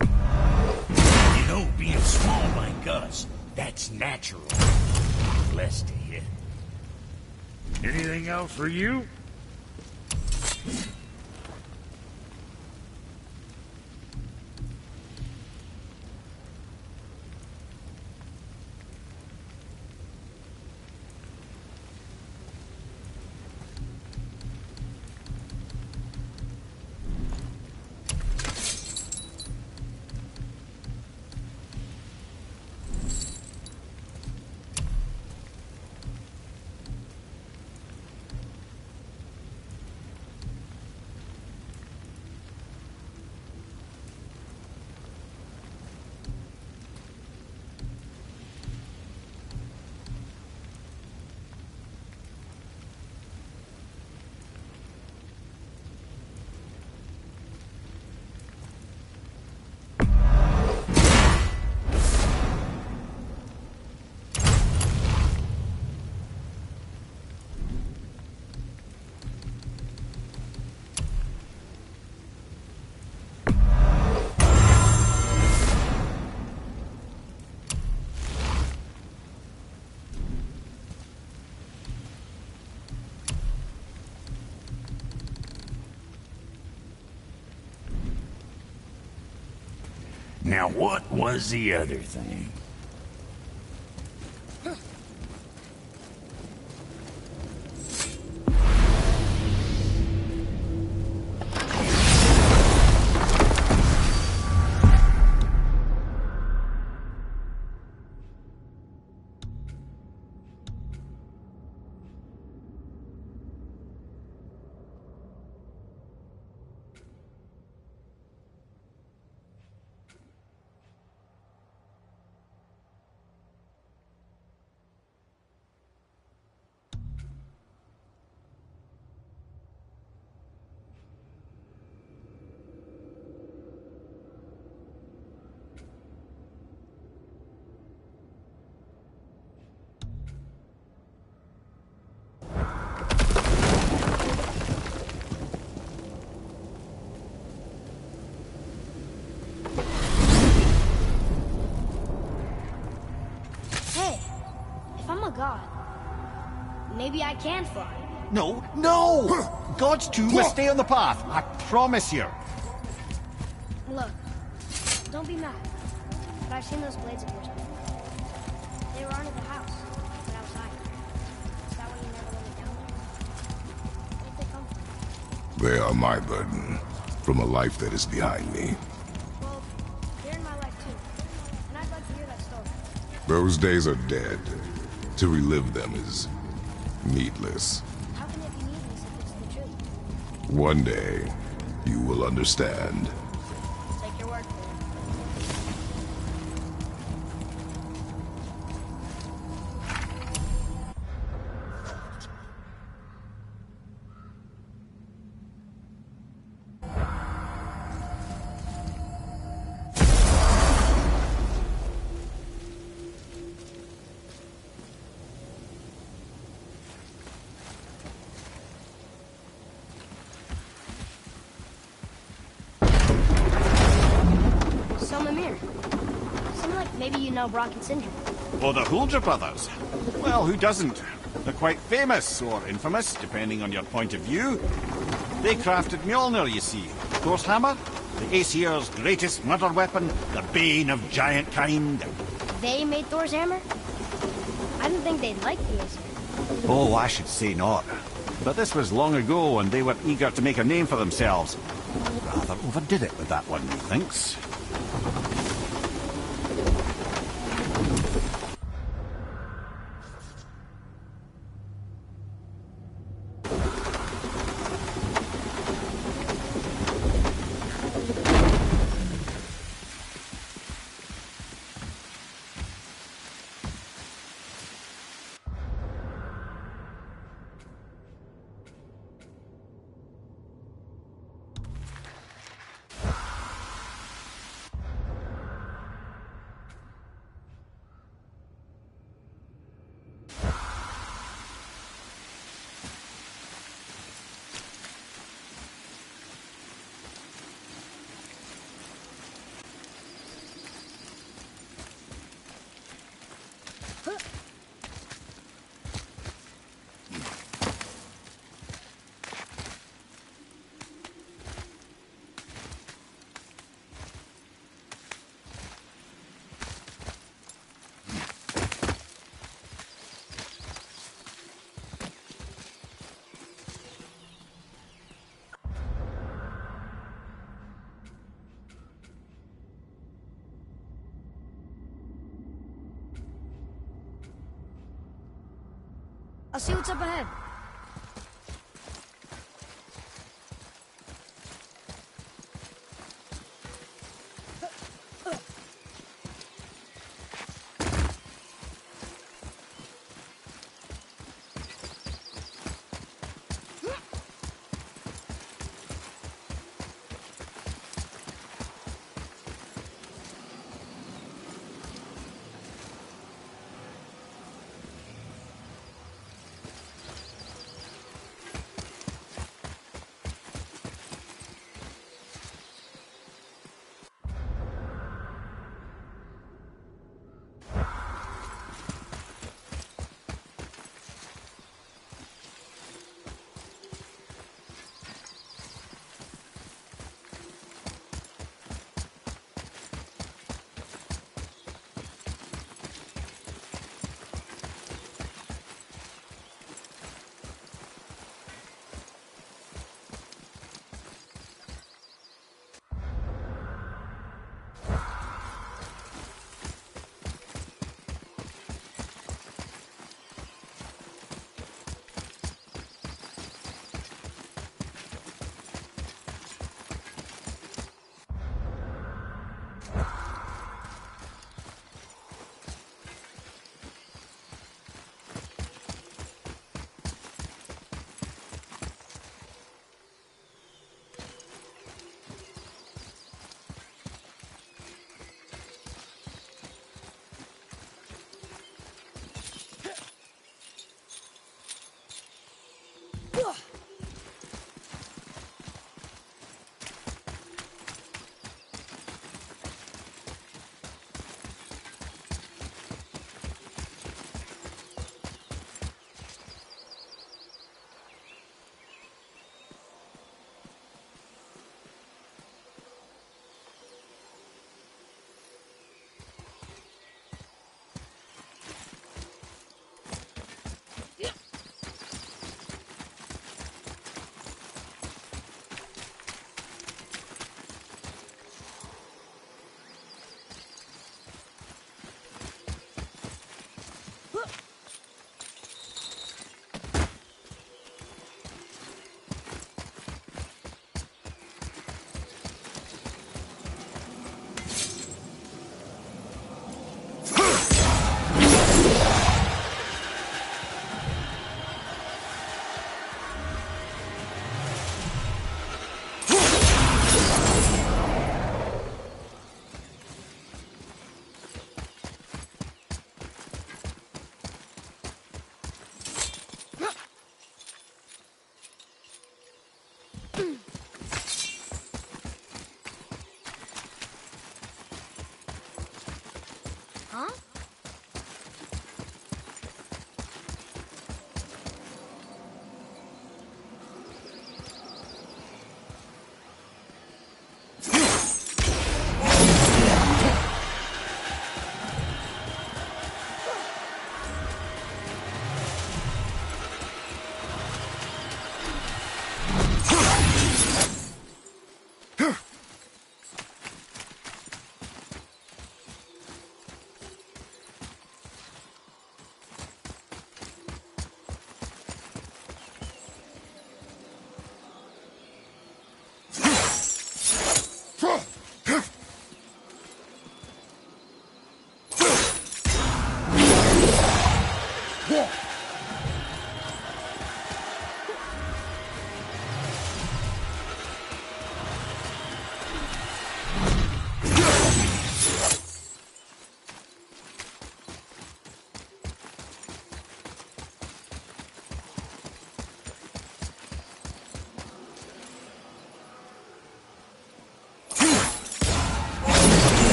You know, being small like us, that's natural. Blessed to you. Anything else for you? Now, what was the other thing? God. Maybe I can fly. No, no! God's two must stay on the path, I promise you. Look, don't be mad, but I've seen those blades of yours before. They were under the house, but outside. Is that why you never let me down there? Where'd they come from? They are my burden, from a life that is behind me. Well, they're in my life too, and I'd like to hear that story. Those days are dead. To relive them is needless. How can it be needless if it's the truth? One day, you will understand. Take your word for it. Maybe you know Brocken syndrome. Oh, the Hulger brothers. Well, who doesn't? They're quite famous, or infamous, depending on your point of view. They crafted Mjolnir, you see. Thor's hammer, the Aesir's greatest murder weapon, the bane of giant kind. They made Thor's hammer? I didn't think they'd like the Aesir. Oh, I should say not. But this was long ago, and they were eager to make a name for themselves. Rather overdid it with that one, methinks. I'll see what's up ahead.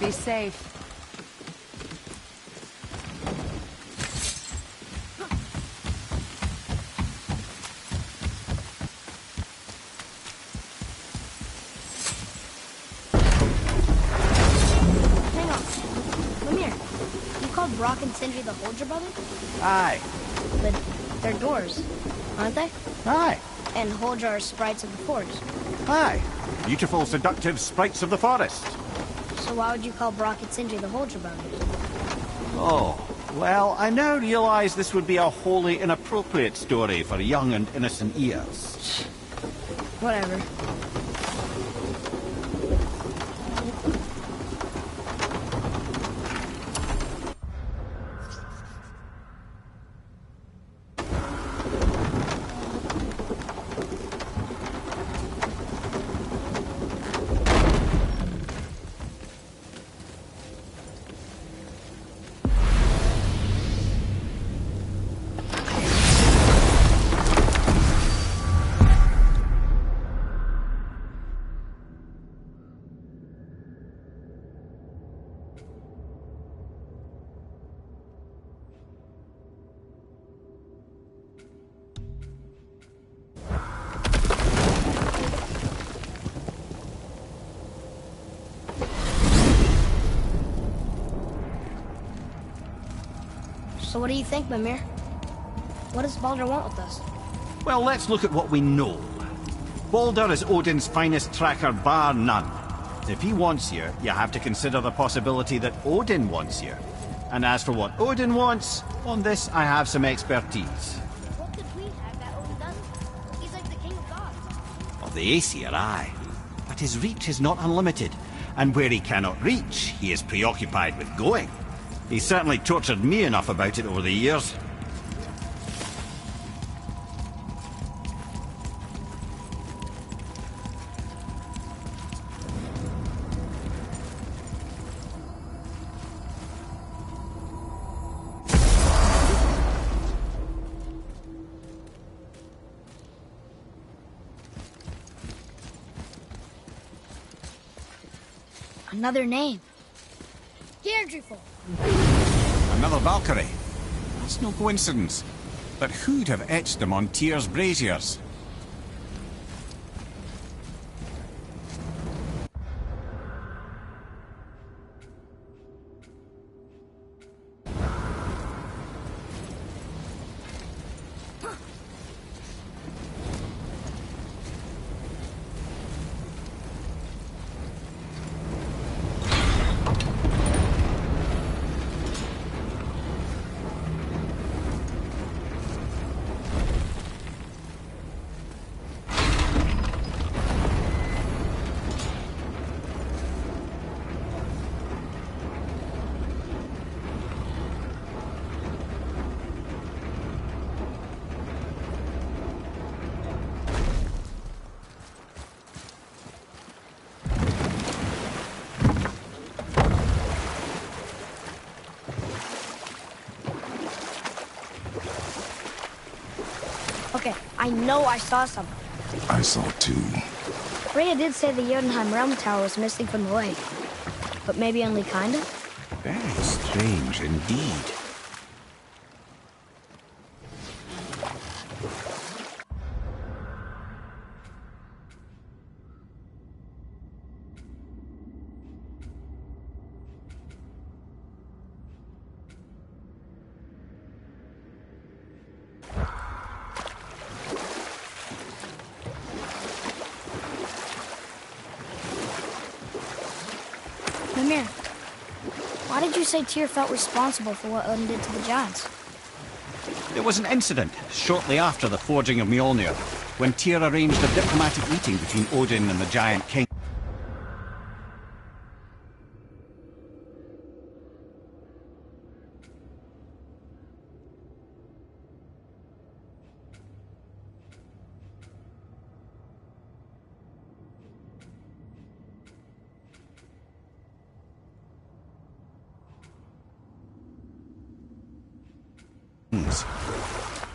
Be safe. Hang on. Come here. You called Brock and Sindri the Holger brothers? Aye. But they're doors, aren't they? Aye. And Holger are sprites of the forest. Aye. Beautiful, seductive sprites of the forest. So why would you call Brock and Sindri the Holger brothers? Oh, well, I now realize this would be a wholly inappropriate story for young and innocent ears. Whatever. So what do you think, Mimir? What does Baldur want with us? Well, let's look at what we know. Baldur is Odin's finest tracker, bar none. If he wants you, you have to consider the possibility that Odin wants you. And as for what Odin wants, on this I have some expertise. What could we have that Odin doesn't? He's like the king of gods. Of the Aesir, aye. But his reach is not unlimited. And where he cannot reach, he is preoccupied with going. He's certainly tortured me enough about it over the years. Another name. Deirdreful. Another Valkyrie. That's no coincidence. But who'd have etched them on Tyr's braziers? Okay, I know I saw something. I saw too. Rhea did say the Jotunheim Realm Tower was missing from the lake. But maybe only kinda? Very strange indeed. Mimir, why did you say Tyr felt responsible for what Odin did to the giants? There was an incident shortly after the forging of Mjolnir, when Tyr arranged a diplomatic meeting between Odin and the giant king.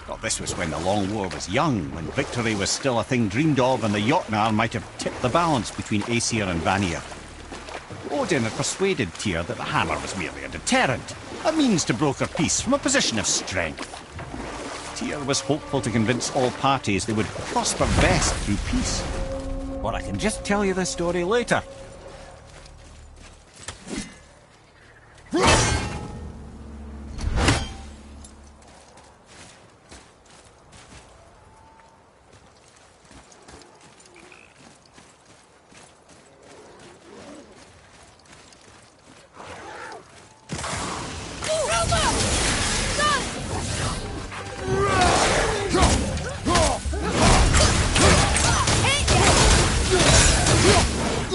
Well, this was when the Long War was young, when victory was still a thing dreamed of, and the Jotnar might have tipped the balance between Aesir and Vanir. Odin had persuaded Tyr that the hammer was merely a deterrent, a means to broker peace from a position of strength. Tyr was hopeful to convince all parties they would prosper best through peace. Or I can just tell you the story later.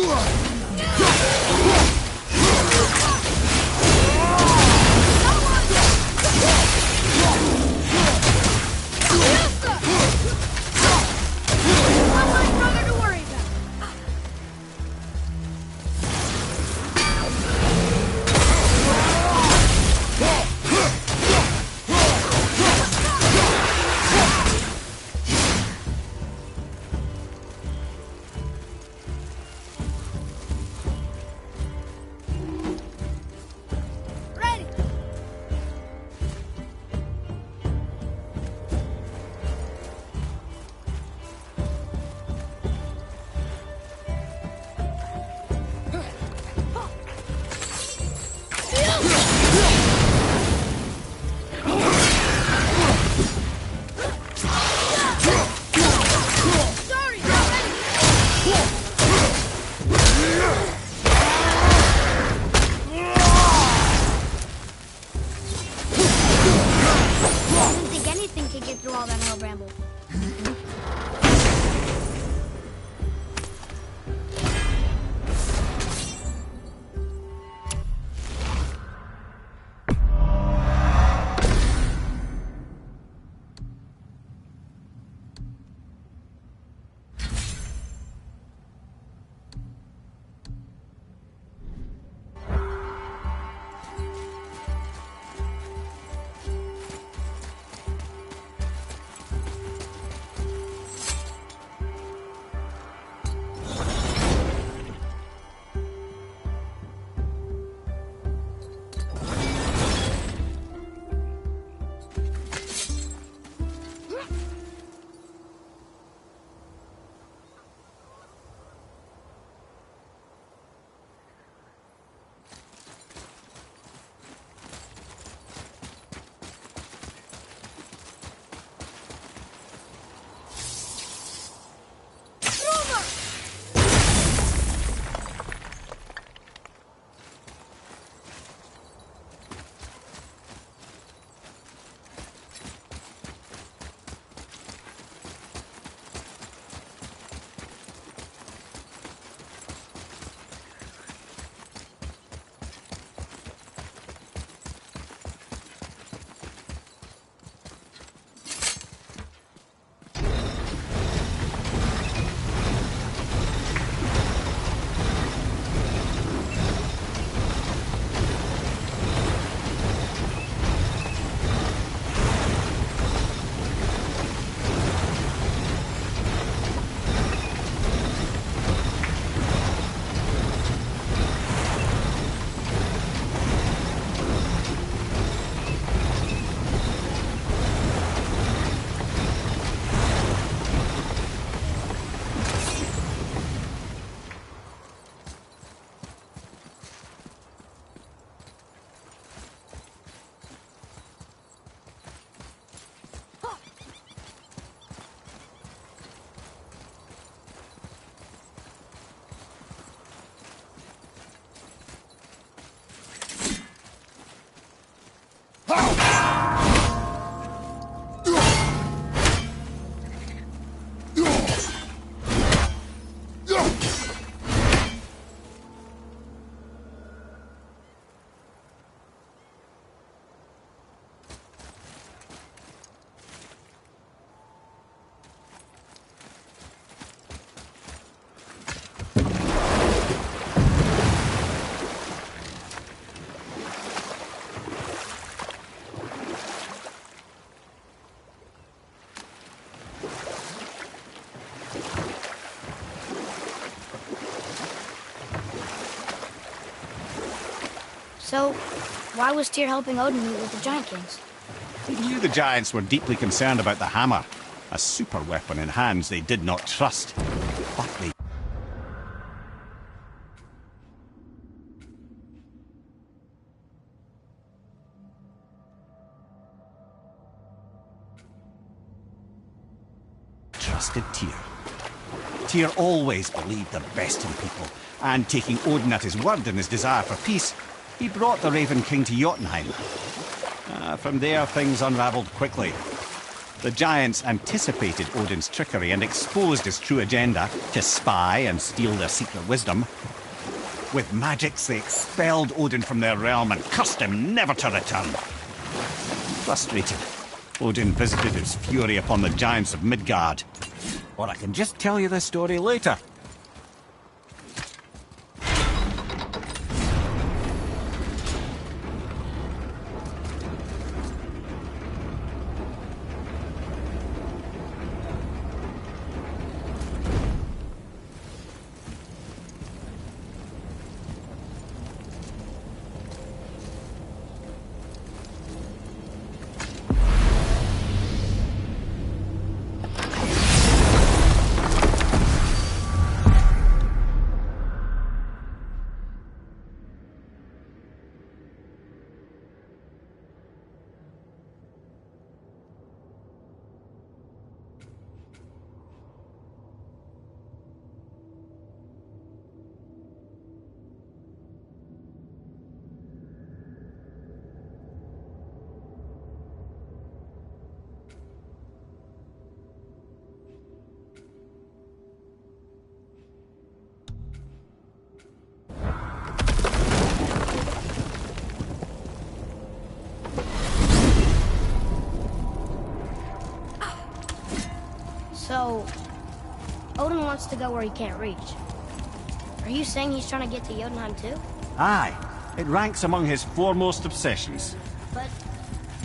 Ugh! So, why was Tyr helping Odin meet with the Giant Kings? He knew the giants were deeply concerned about the hammer, a super weapon in hands they did not trust. But they trusted Tyr. Tyr always believed the best in people, and taking Odin at his word in his desire for peace, he brought the Raven King to Jotunheim. From there, things unravelled quickly. The giants anticipated Odin's trickery and exposed his true agenda to spy and steal their secret wisdom. With magics, they expelled Odin from their realm and cursed him never to return. Frustrated, Odin visited his fury upon the giants of Midgard. Or I can just tell you this story later. So, Odin wants to go where he can't reach. Are you saying he's trying to get to Jotunheim too? Aye, it ranks among his foremost obsessions. But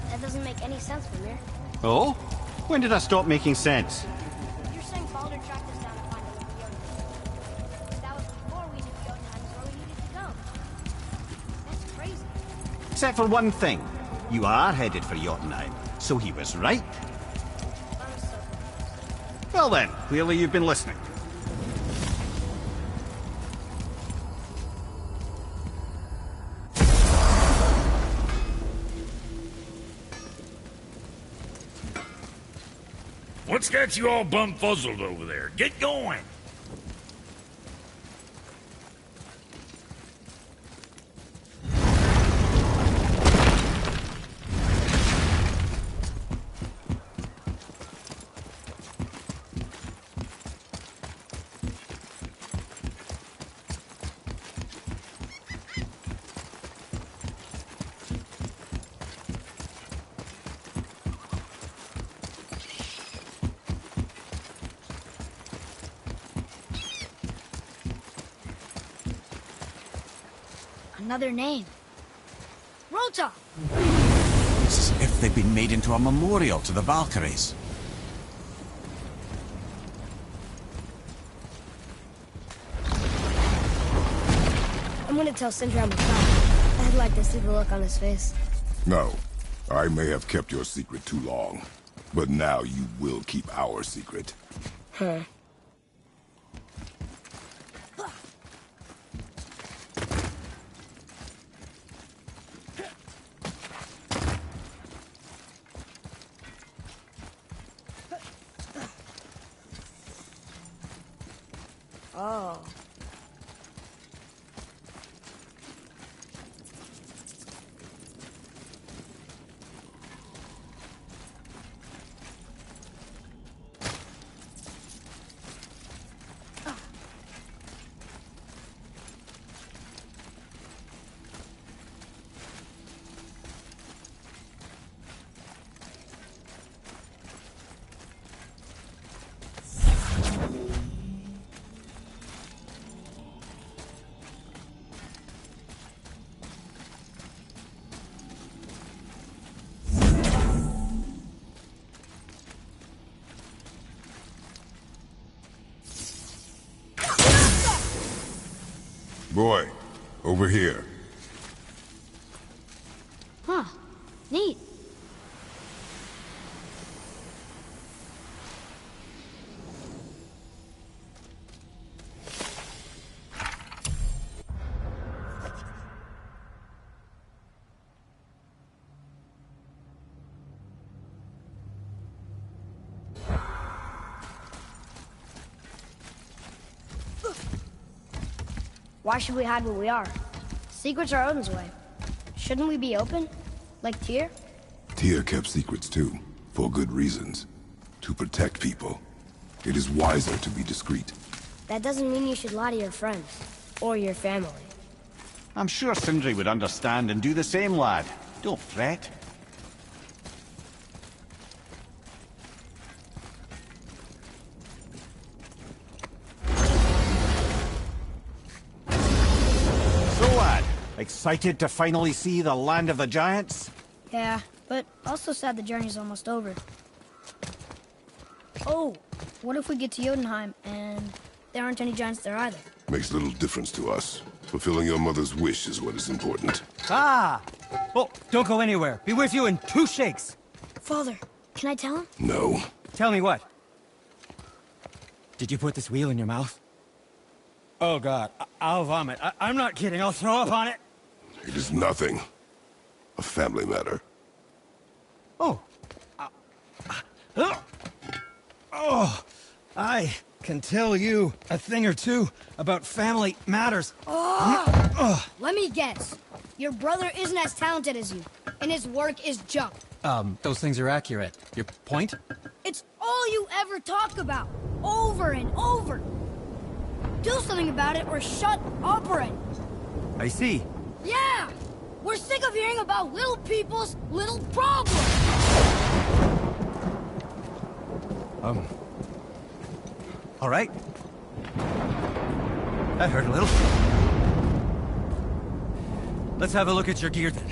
that doesn't make any sense, Mimir. Oh? When did I stop making sense? You're saying Baldur tracked us down to find us in Jotunheim. That was before we knew Jotunheim was where we needed to go. That's crazy. Except for one thing. You are headed for Jotunheim, so he was right. I'm so confused. Well then, clearly you've been listening. What's got you all bumfuzzled over there? Get going! Another name. Rota! It's as if they've been made into a memorial to the Valkyries. I'm gonna tell Sindri I'm a cop. I'd like to see the look on his face. No. I may have kept your secret too long. But now you will keep our secret. Huh. Oh. Boy, over here. Why should we hide what we are? Secrets are Odin's way. Shouldn't we be open? Like Tyr? Tyr kept secrets too, for good reasons. To protect people. It is wiser to be discreet. That doesn't mean you should lie to your friends. Or your family. I'm sure Sindri would understand and do the same, lad. Don't fret. So, lad, excited to finally see the land of the giants? Yeah, but also sad the journey's almost over. Oh, what if we get to Jotunheim and there aren't any giants there either? Makes little difference to us. Fulfilling your mother's wish is what is important. Ah! Oh, don't go anywhere. Be with you in 2 shakes. Father, can I tell him? No. Tell me what? Did you put this wheel in your mouth? Oh, God. I'll vomit. I'm not kidding. I'll throw up on it. It is nothing. A family matter. Oh. Oh. I can tell you a thing or two about family matters. Let me guess. Your brother isn't as talented as you, and his work is junk. Those things are accurate. Your point? It's all you ever talk about, over and over. Do something about it or shut up already. I see. Yeah! We're sick of hearing about little people's little problems! All right. That hurt a little. Let's have a look at your gear then.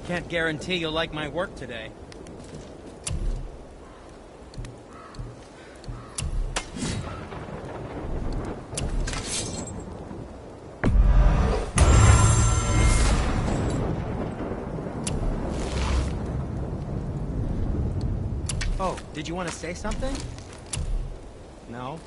Can't guarantee you'll like my work today. Oh, did you want to say something? No?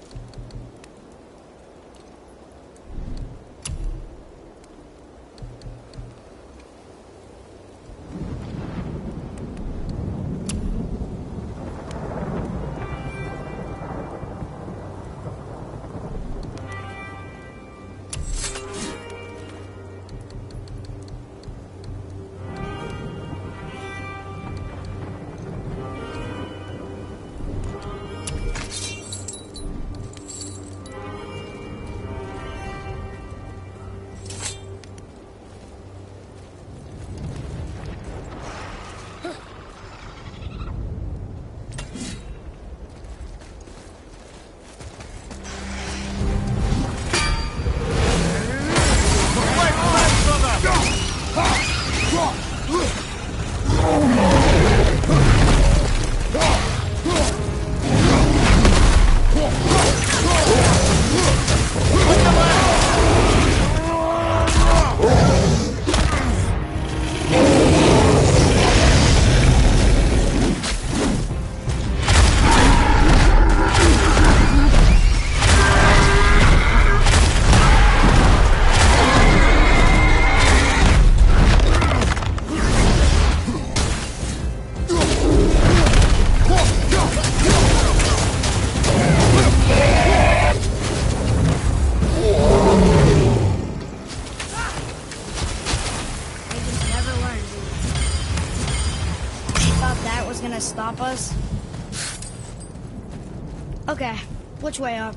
Stop us? Okay, which way up?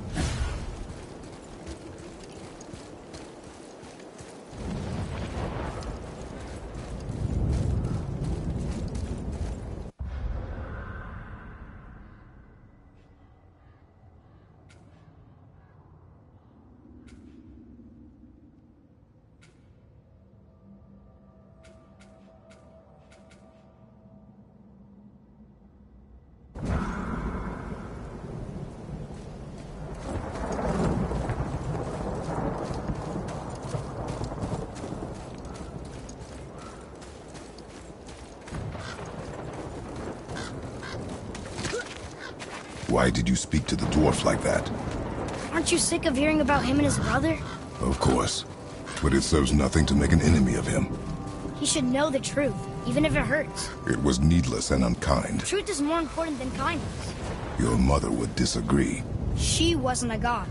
Why did you speak to the dwarf like that? Aren't you sick of hearing about him and his brother? Of course. But it serves nothing to make an enemy of him. He should know the truth, even if it hurts. It was needless and unkind. Truth is more important than kindness. Your mother would disagree. She wasn't a god.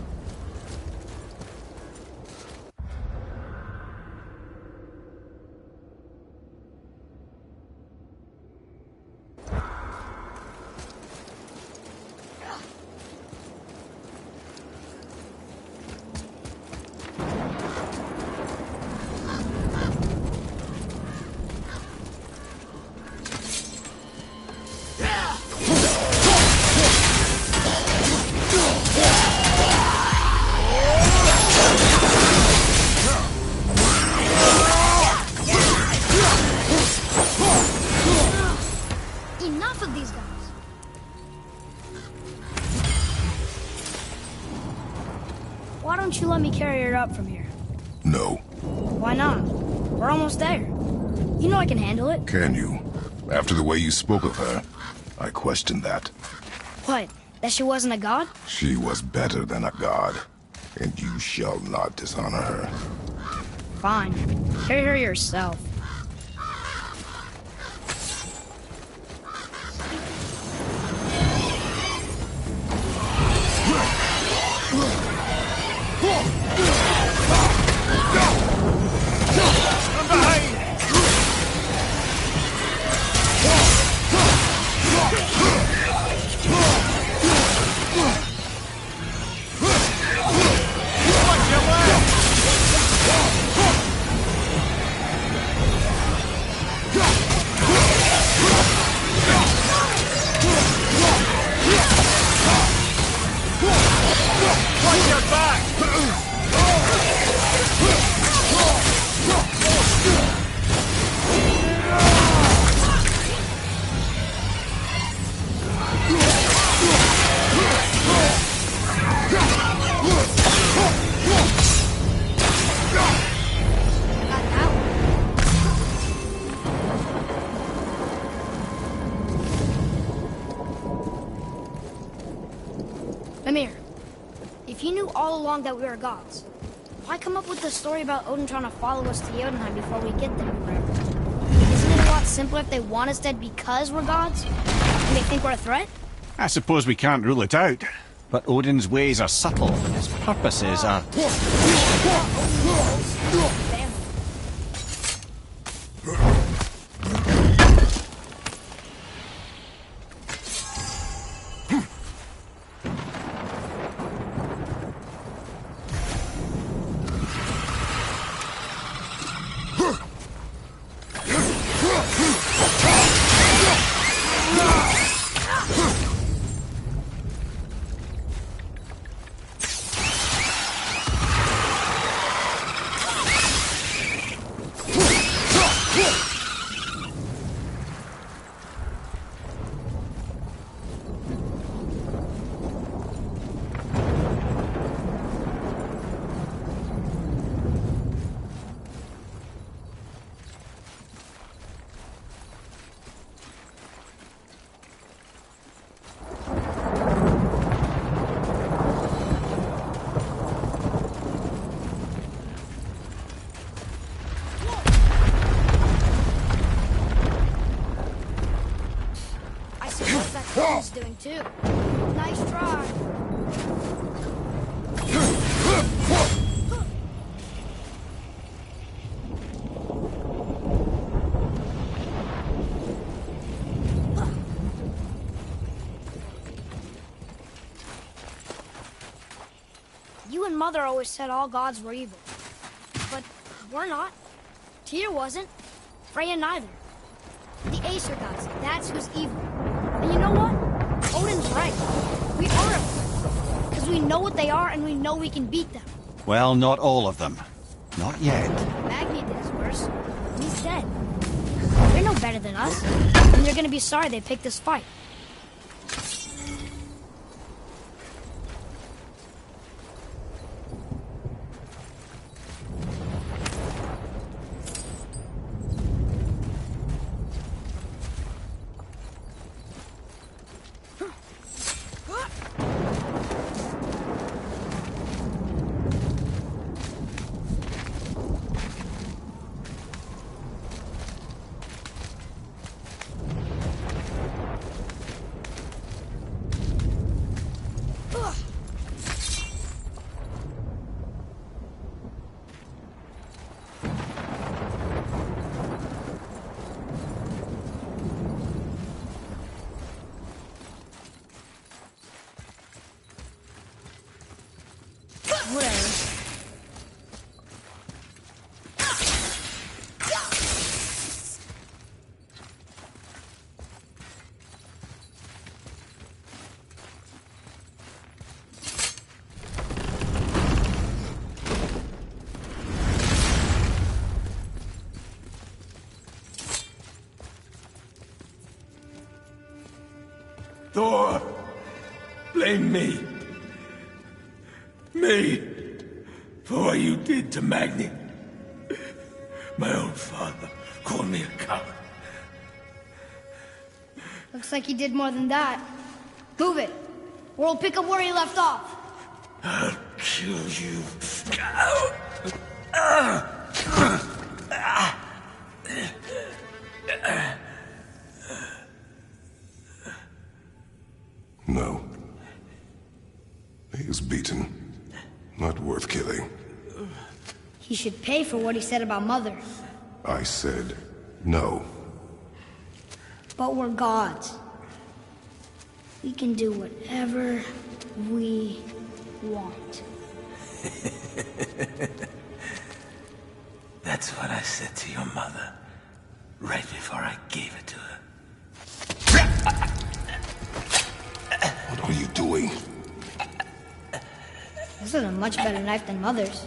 Enough of these guys. Why don't you let me carry her up from here? No. Why not? We're almost there. You know I can handle it. Can you? After the way you spoke of her, I question that. What? That she wasn't a god? She was better than a god, and you shall not dishonor her. Fine. Carry her yourself. Mimir, if you knew all along that we were gods, why come up with the story about Odin trying to follow us to Jotunheim before we get there or whatever? Isn't it a lot simpler if they want us dead because we're gods? And they think we're a threat? I suppose we can't rule it out. But Odin's ways are subtle, and his purposes are... Odin's doing too. Nice try. You and Mother always said all gods were evil. But we're not. Tyr wasn't. Freya neither. The Aesir gods, that's who's evil. And you know what? Odin's right. We are them. Because we know what they are and we know we can beat them. Well, not all of them. Not yet. Magni did his worst. He's dead. They're no better than us. And they're gonna be sorry they picked this fight. Thor, blame me. Me. For what you did to Magni. My own father called me a coward. Looks like he did more than that. Move it, or we'll pick up where he left off. I'll kill you. No. He is beaten. Not worth killing. He should pay for what he said about Mother. I said no. But we're gods. We can do whatever we want. That's what I said to your mother, right before I gave it to her. What are you doing? This is a much better knife than Mother's.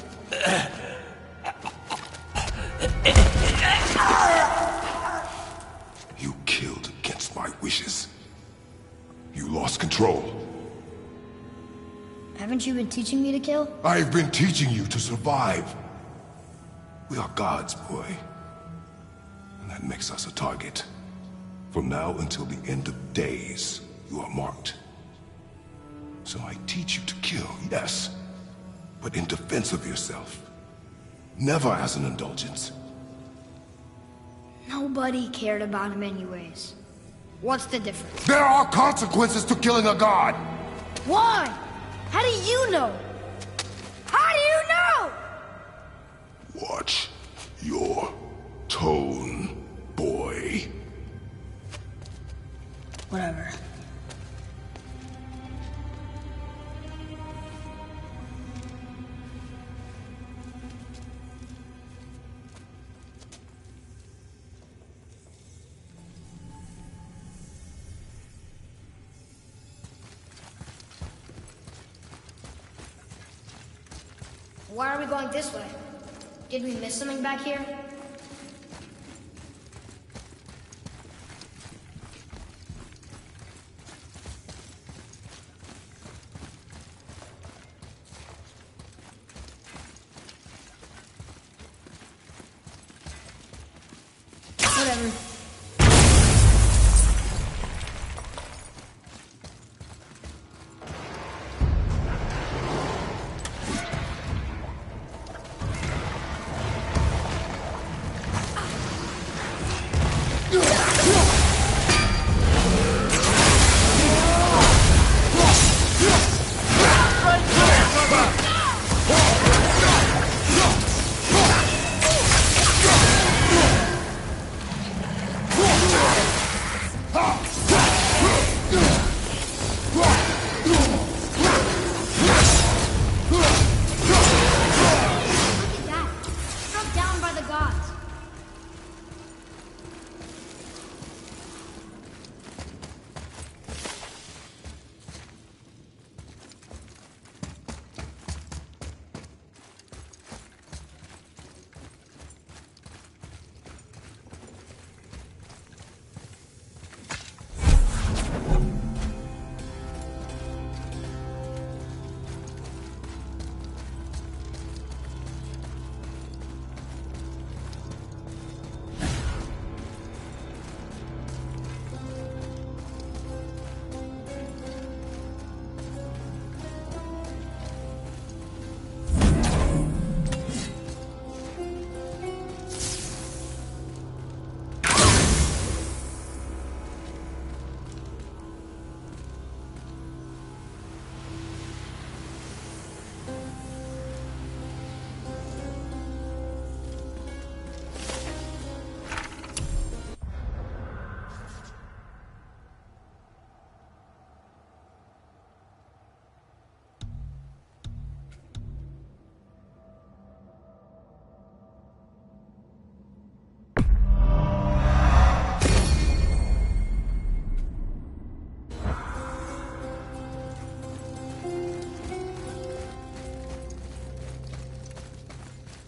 You killed against my wishes. You lost control. Haven't you been teaching me to kill? I've been teaching you to survive. We are gods, boy. And that makes us a target. From now until the end of days, you are marked. So I teach you to kill, yes, but in defense of yourself. Never as an indulgence. Nobody cared about him anyways. What's the difference? There are consequences to killing a god! Why? How do you know? How do you know? Watch your tone, boy. Whatever. Why are we going this way? Did we miss something back here? Whatever.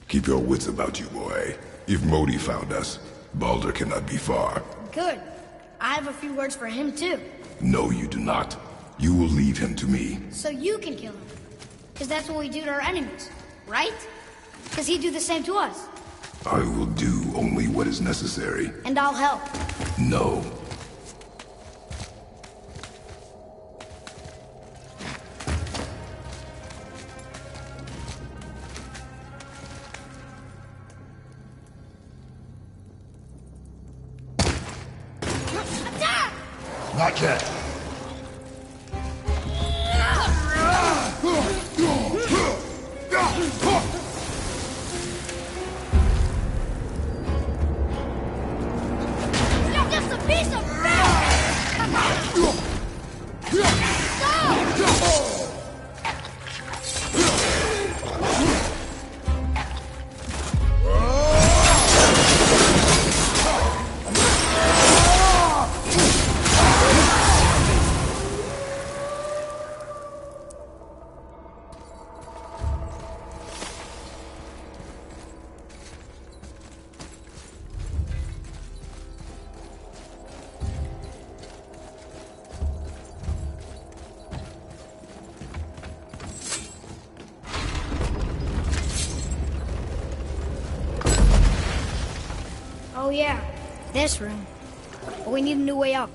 Keep your wits about you, boy. If Modi found us, Baldur cannot be far. Good. I have a few words for him, too. No, you do not. You will leave him to me. So you can kill him. Because that's what we do to our enemies, right? Because he'd do the same to us. I will do only what is necessary. And I'll help. No. Attack! Not yet. You're just a piece of Oh yeah, this room. But we need a new way up.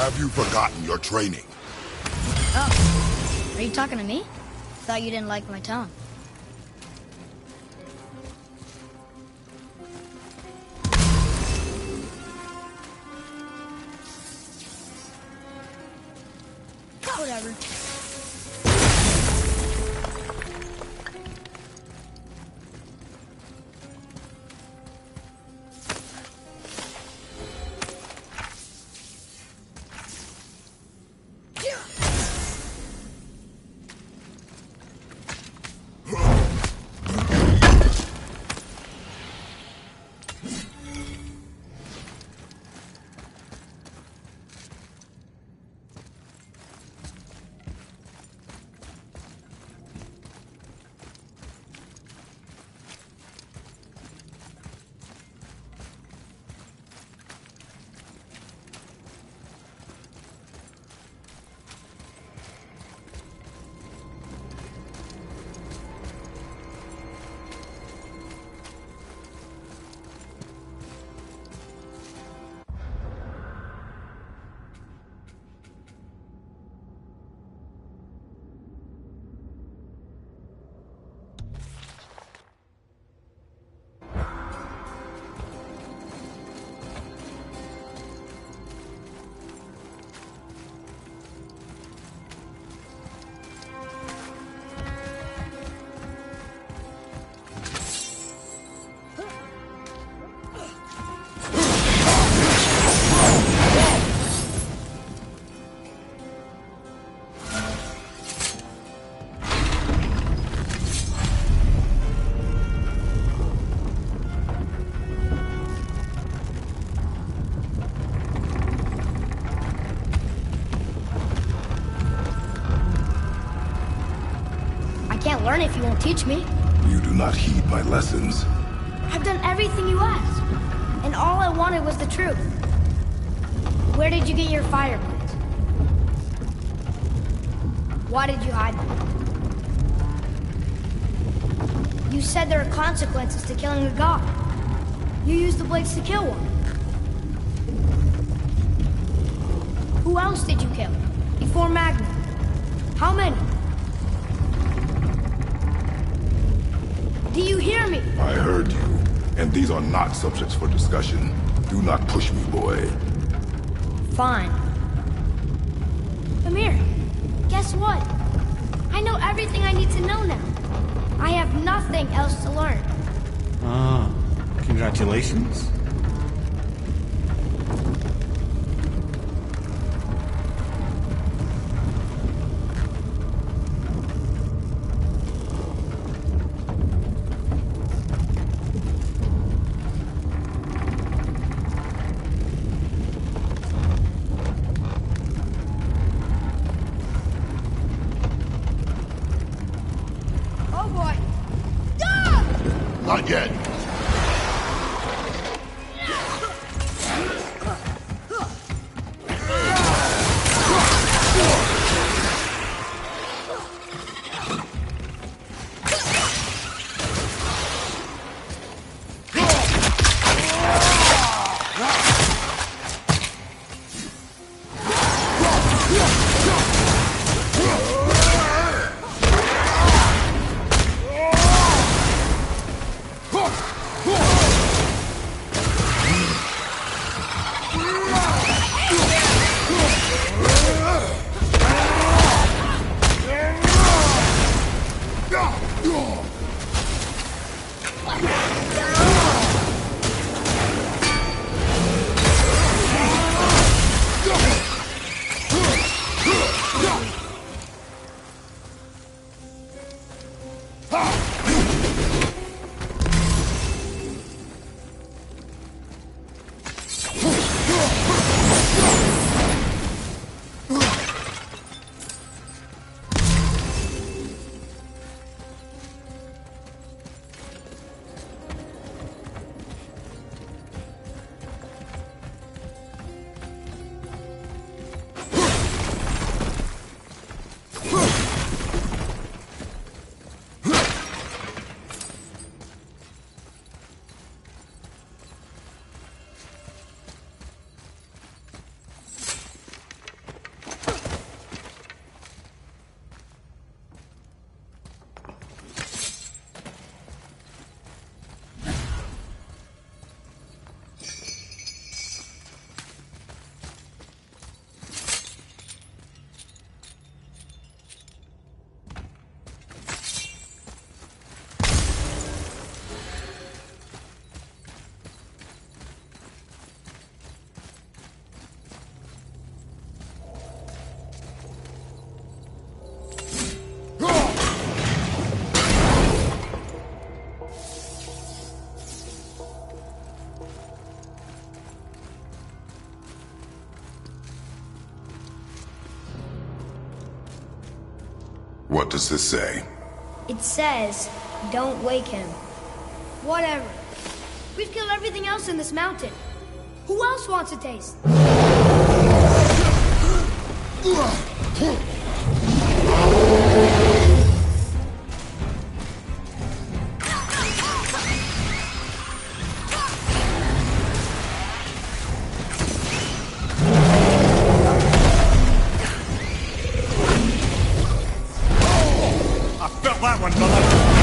Have you forgotten your training? Oh, are you talking to me? Thought you didn't like my tone. Whatever. Can't learn if you won't teach me. You do not heed my lessons. I've done everything you asked, and all I wanted was the truth. Where did you get your fireplace? Why did you hide them? You said there are consequences to killing a god. You used the blades to kill one. Who else did you kill before Magnum? How many? Do you hear me? I heard you, and these are not subjects for discussion. Do not push me, boy. Fine. Amir, guess what? I know everything I need to know now. I have nothing else to learn. Ah, congratulations. Oh boy. Ah! Not yet. What does this say? It says, don't wake him. Whatever. We've killed everything else in this mountain. Who else wants a taste? I felt that one, brother.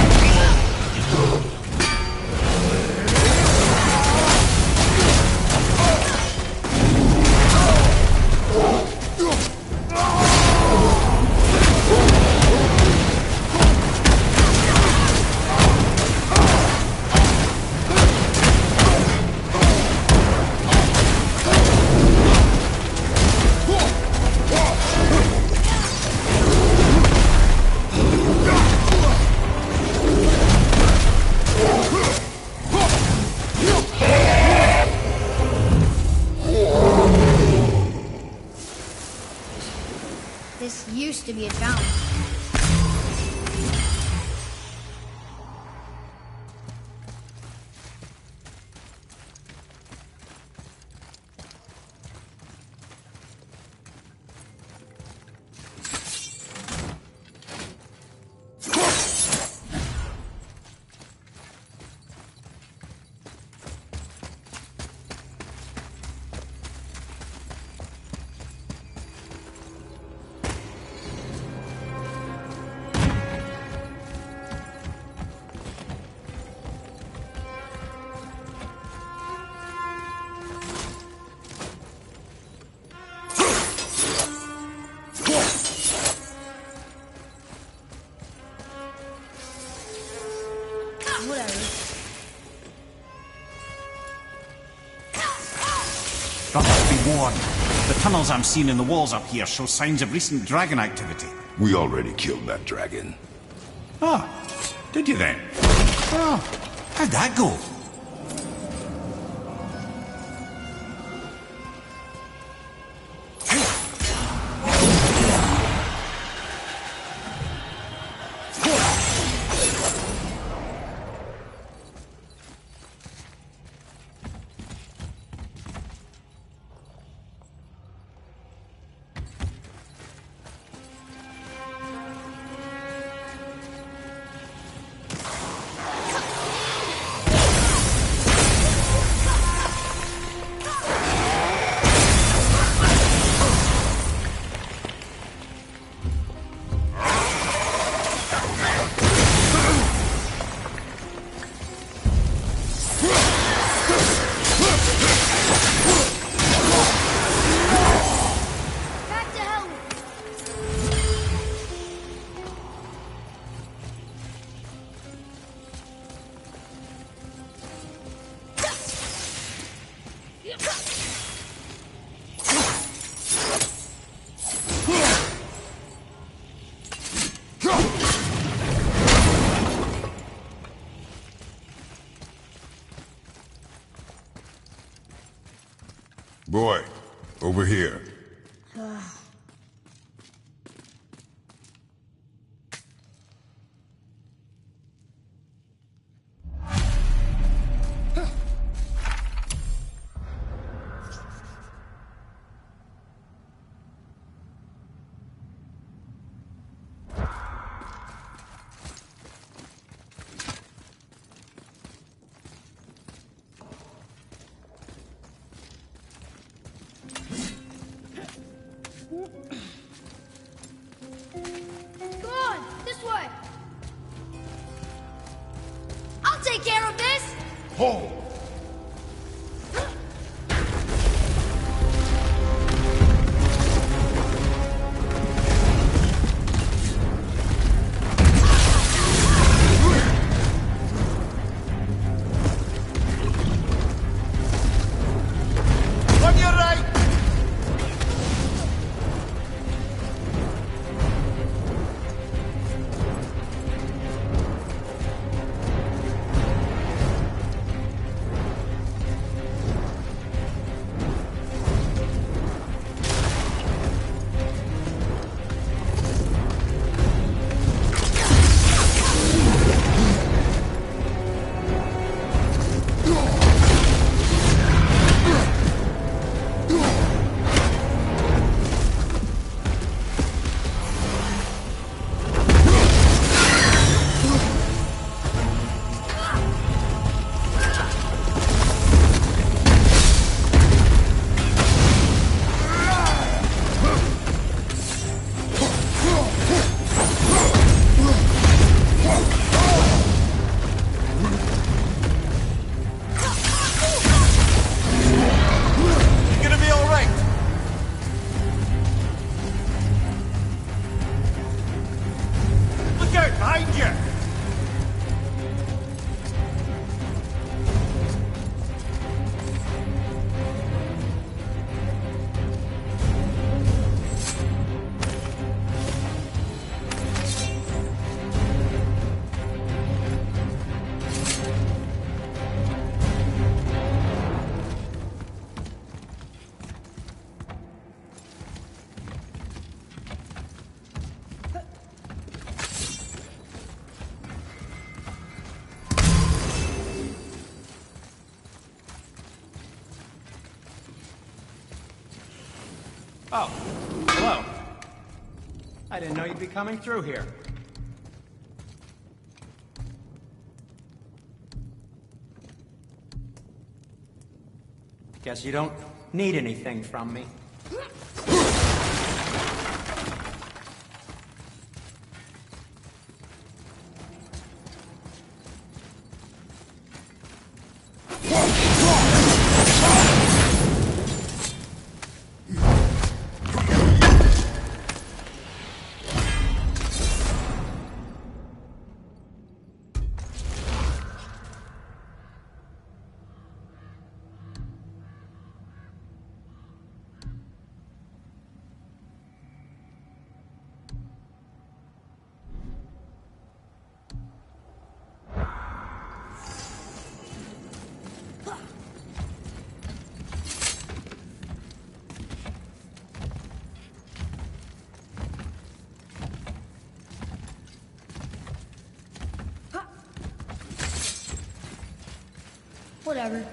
Brothers, be warned. The tunnels I'm seeing in the walls up here show signs of recent dragon activity. We already killed that dragon. Ah, did you then? Oh, how'd that go? Back to hell. Boy, over here. Go on, this way. I'll take care of this. Hold! On your right! You're gonna be all right. Look out behind you. Oh, hello. I didn't know you'd be coming through here. Guess you don't need anything from me. Whatever.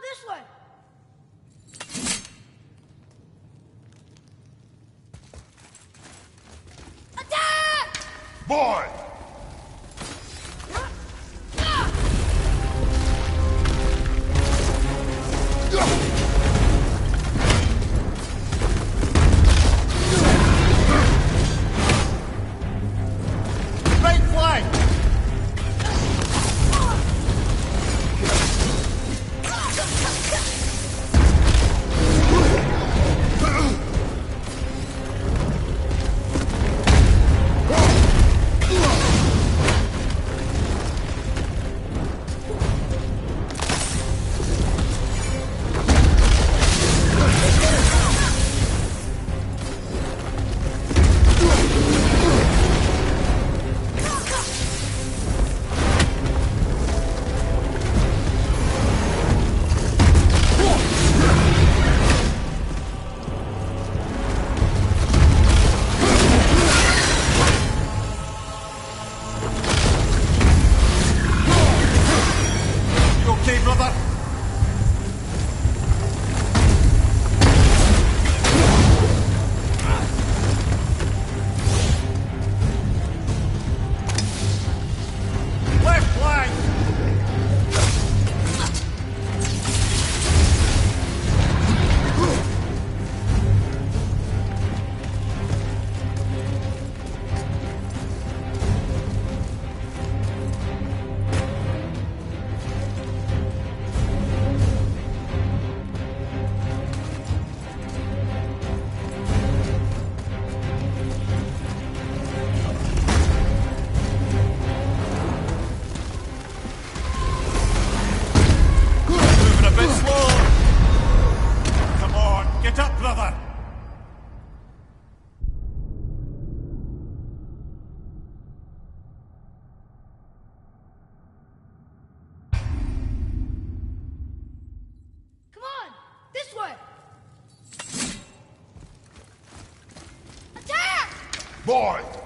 This way. Attack! Boy! Right flank! boy!